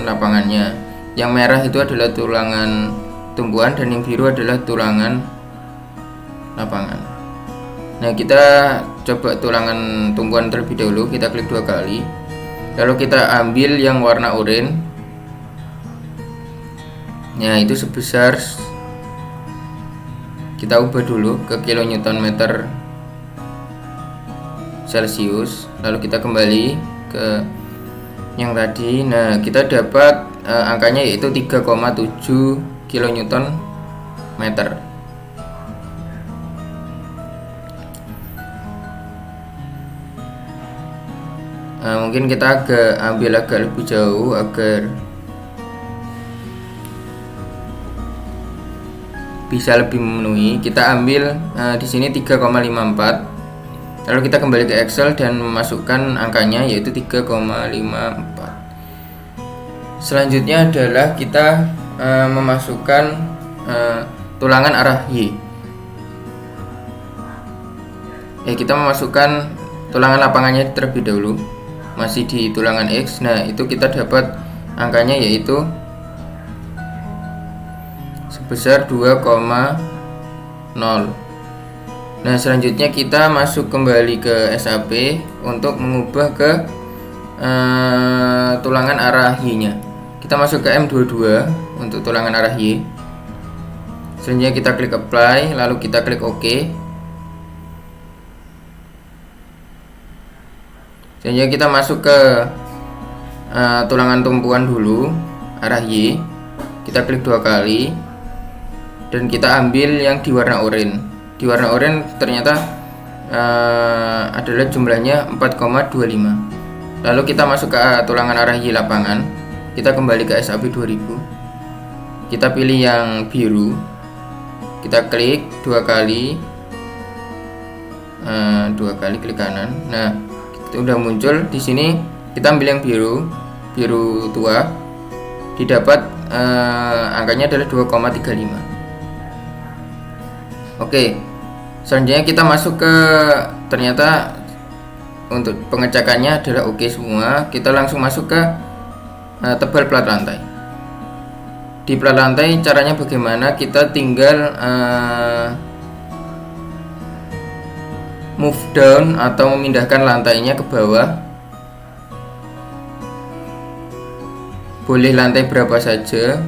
lapangannya. Yang merah itu adalah tulangan tumpuan dan yang biru adalah tulangan lapangan. Nah, kita coba tulangan tumpuan terlebih dahulu. Kita klik 2 kali, lalu kita ambil yang warna oranye. Nah, itu sebesar, kita ubah dulu ke kilonewton-meter Celcius, lalu kita kembali ke yang tadi. Nah, kita dapat angkanya yaitu 3,7 kilonewton-meter. Mungkin kita ambil agak lebih jauh agar bisa lebih memenuhi. Kita ambil di sini 3,54. Lalu kita kembali ke Excel dan memasukkan angkanya yaitu 3,54. Selanjutnya adalah kita memasukkan tulangan arah Y. Kita memasukkan tulangan lapangannya terlebih dahulu. Masih di tulangan X. Nah, itu kita dapat angkanya yaitu sebesar 2,0. Nah, selanjutnya kita masuk kembali ke SAP untuk mengubah ke tulangan arah Y-nya. Kita masuk ke M22 untuk tulangan arah Y. Selanjutnya kita klik apply, lalu kita klik OK. Selanjutnya kita masuk ke tulangan tumpuan dulu arah Y. Kita klik 2 kali dan kita ambil yang di warna oranye. di warna oranye ternyata adalah jumlahnya 4,25. Lalu kita masuk ke tulangan arah Y lapangan. Kita kembali ke SAP 2000. Kita pilih yang biru. Kita klik dua kali klik kanan. Nah, itu udah muncul di sini. Kita ambil yang biru tua. Didapat angkanya adalah 2,35. Oke, selanjutnya kita masuk ke, ternyata untuk pengecekannya adalah oke semua. Kita langsung masuk ke tebal plat lantai. Di plat lantai caranya bagaimana? Kita tinggal move down atau memindahkan lantainya ke bawah. Boleh lantai berapa saja.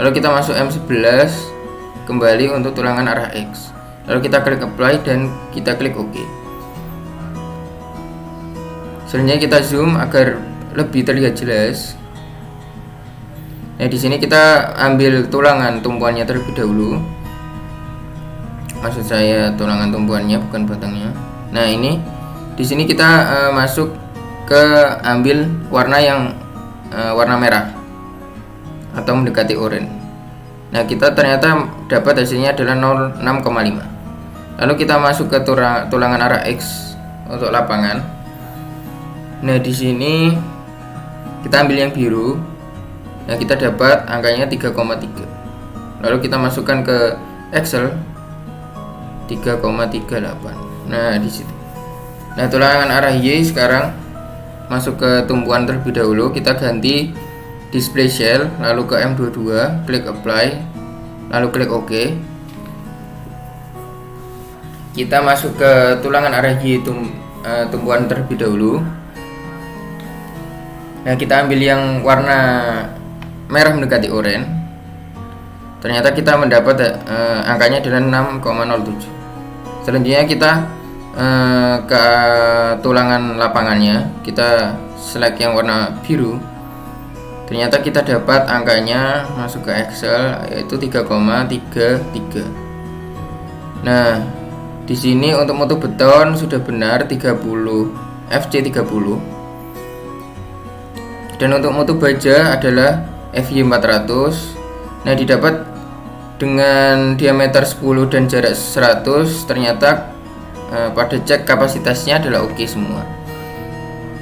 Lalu kita masuk M11, kembali untuk tulangan arah X. Lalu kita klik apply dan kita klik OK. Selanjutnya kita zoom agar lebih terlihat jelas. Nah, di sini kita ambil tulangan tumpuannya terlebih dahulu. Maksud saya tulangan tumpuannya, bukan batangnya. Nah, ini di sini kita masuk ke ambil warna yang warna merah atau mendekati oranye. Nah, kita ternyata dapat hasilnya adalah 6,5. Lalu kita masuk ke tulangan arah X untuk lapangan. Nah, di sini kita ambil yang biru. Nah, kita dapat angkanya 3,3. Lalu kita masukkan ke Excel 3,38. Nah, di situ. Nah, tulangan arah Y sekarang masuk ke tumpuan terlebih dahulu. Kita ganti display shell, lalu ke M22, klik apply, lalu klik OK. Kita masuk ke tulangan arah Y tumpuan terlebih dahulu. Nah, kita ambil yang warna merah mendekati oranye. Ternyata kita mendapat angkanya adalah 6,07. Selanjutnya kita ke tulangan lapangannya. Kita select yang warna biru. Ternyata kita dapat angkanya, masuk ke Excel, yaitu 3,33. Nah, di sini untuk mutu beton sudah benar 30 FC30. Dan untuk mutu baja adalah FY 400. Nah, didapat dengan diameter 10 dan jarak 100. Ternyata pada cek kapasitasnya adalah oke semua.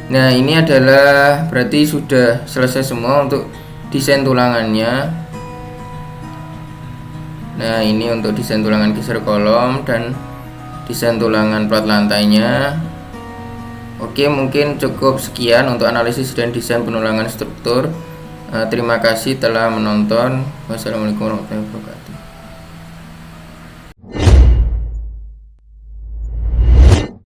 Nah, ini adalah berarti sudah selesai semua untuk desain tulangannya. Nah, ini untuk desain tulangan geser kolom dan desain tulangan plat lantainya. Oke, mungkin cukup sekian untuk analisis dan desain penulangan struktur. Terima kasih telah menonton. Wassalamualaikum warahmatullahi wabarakatuh.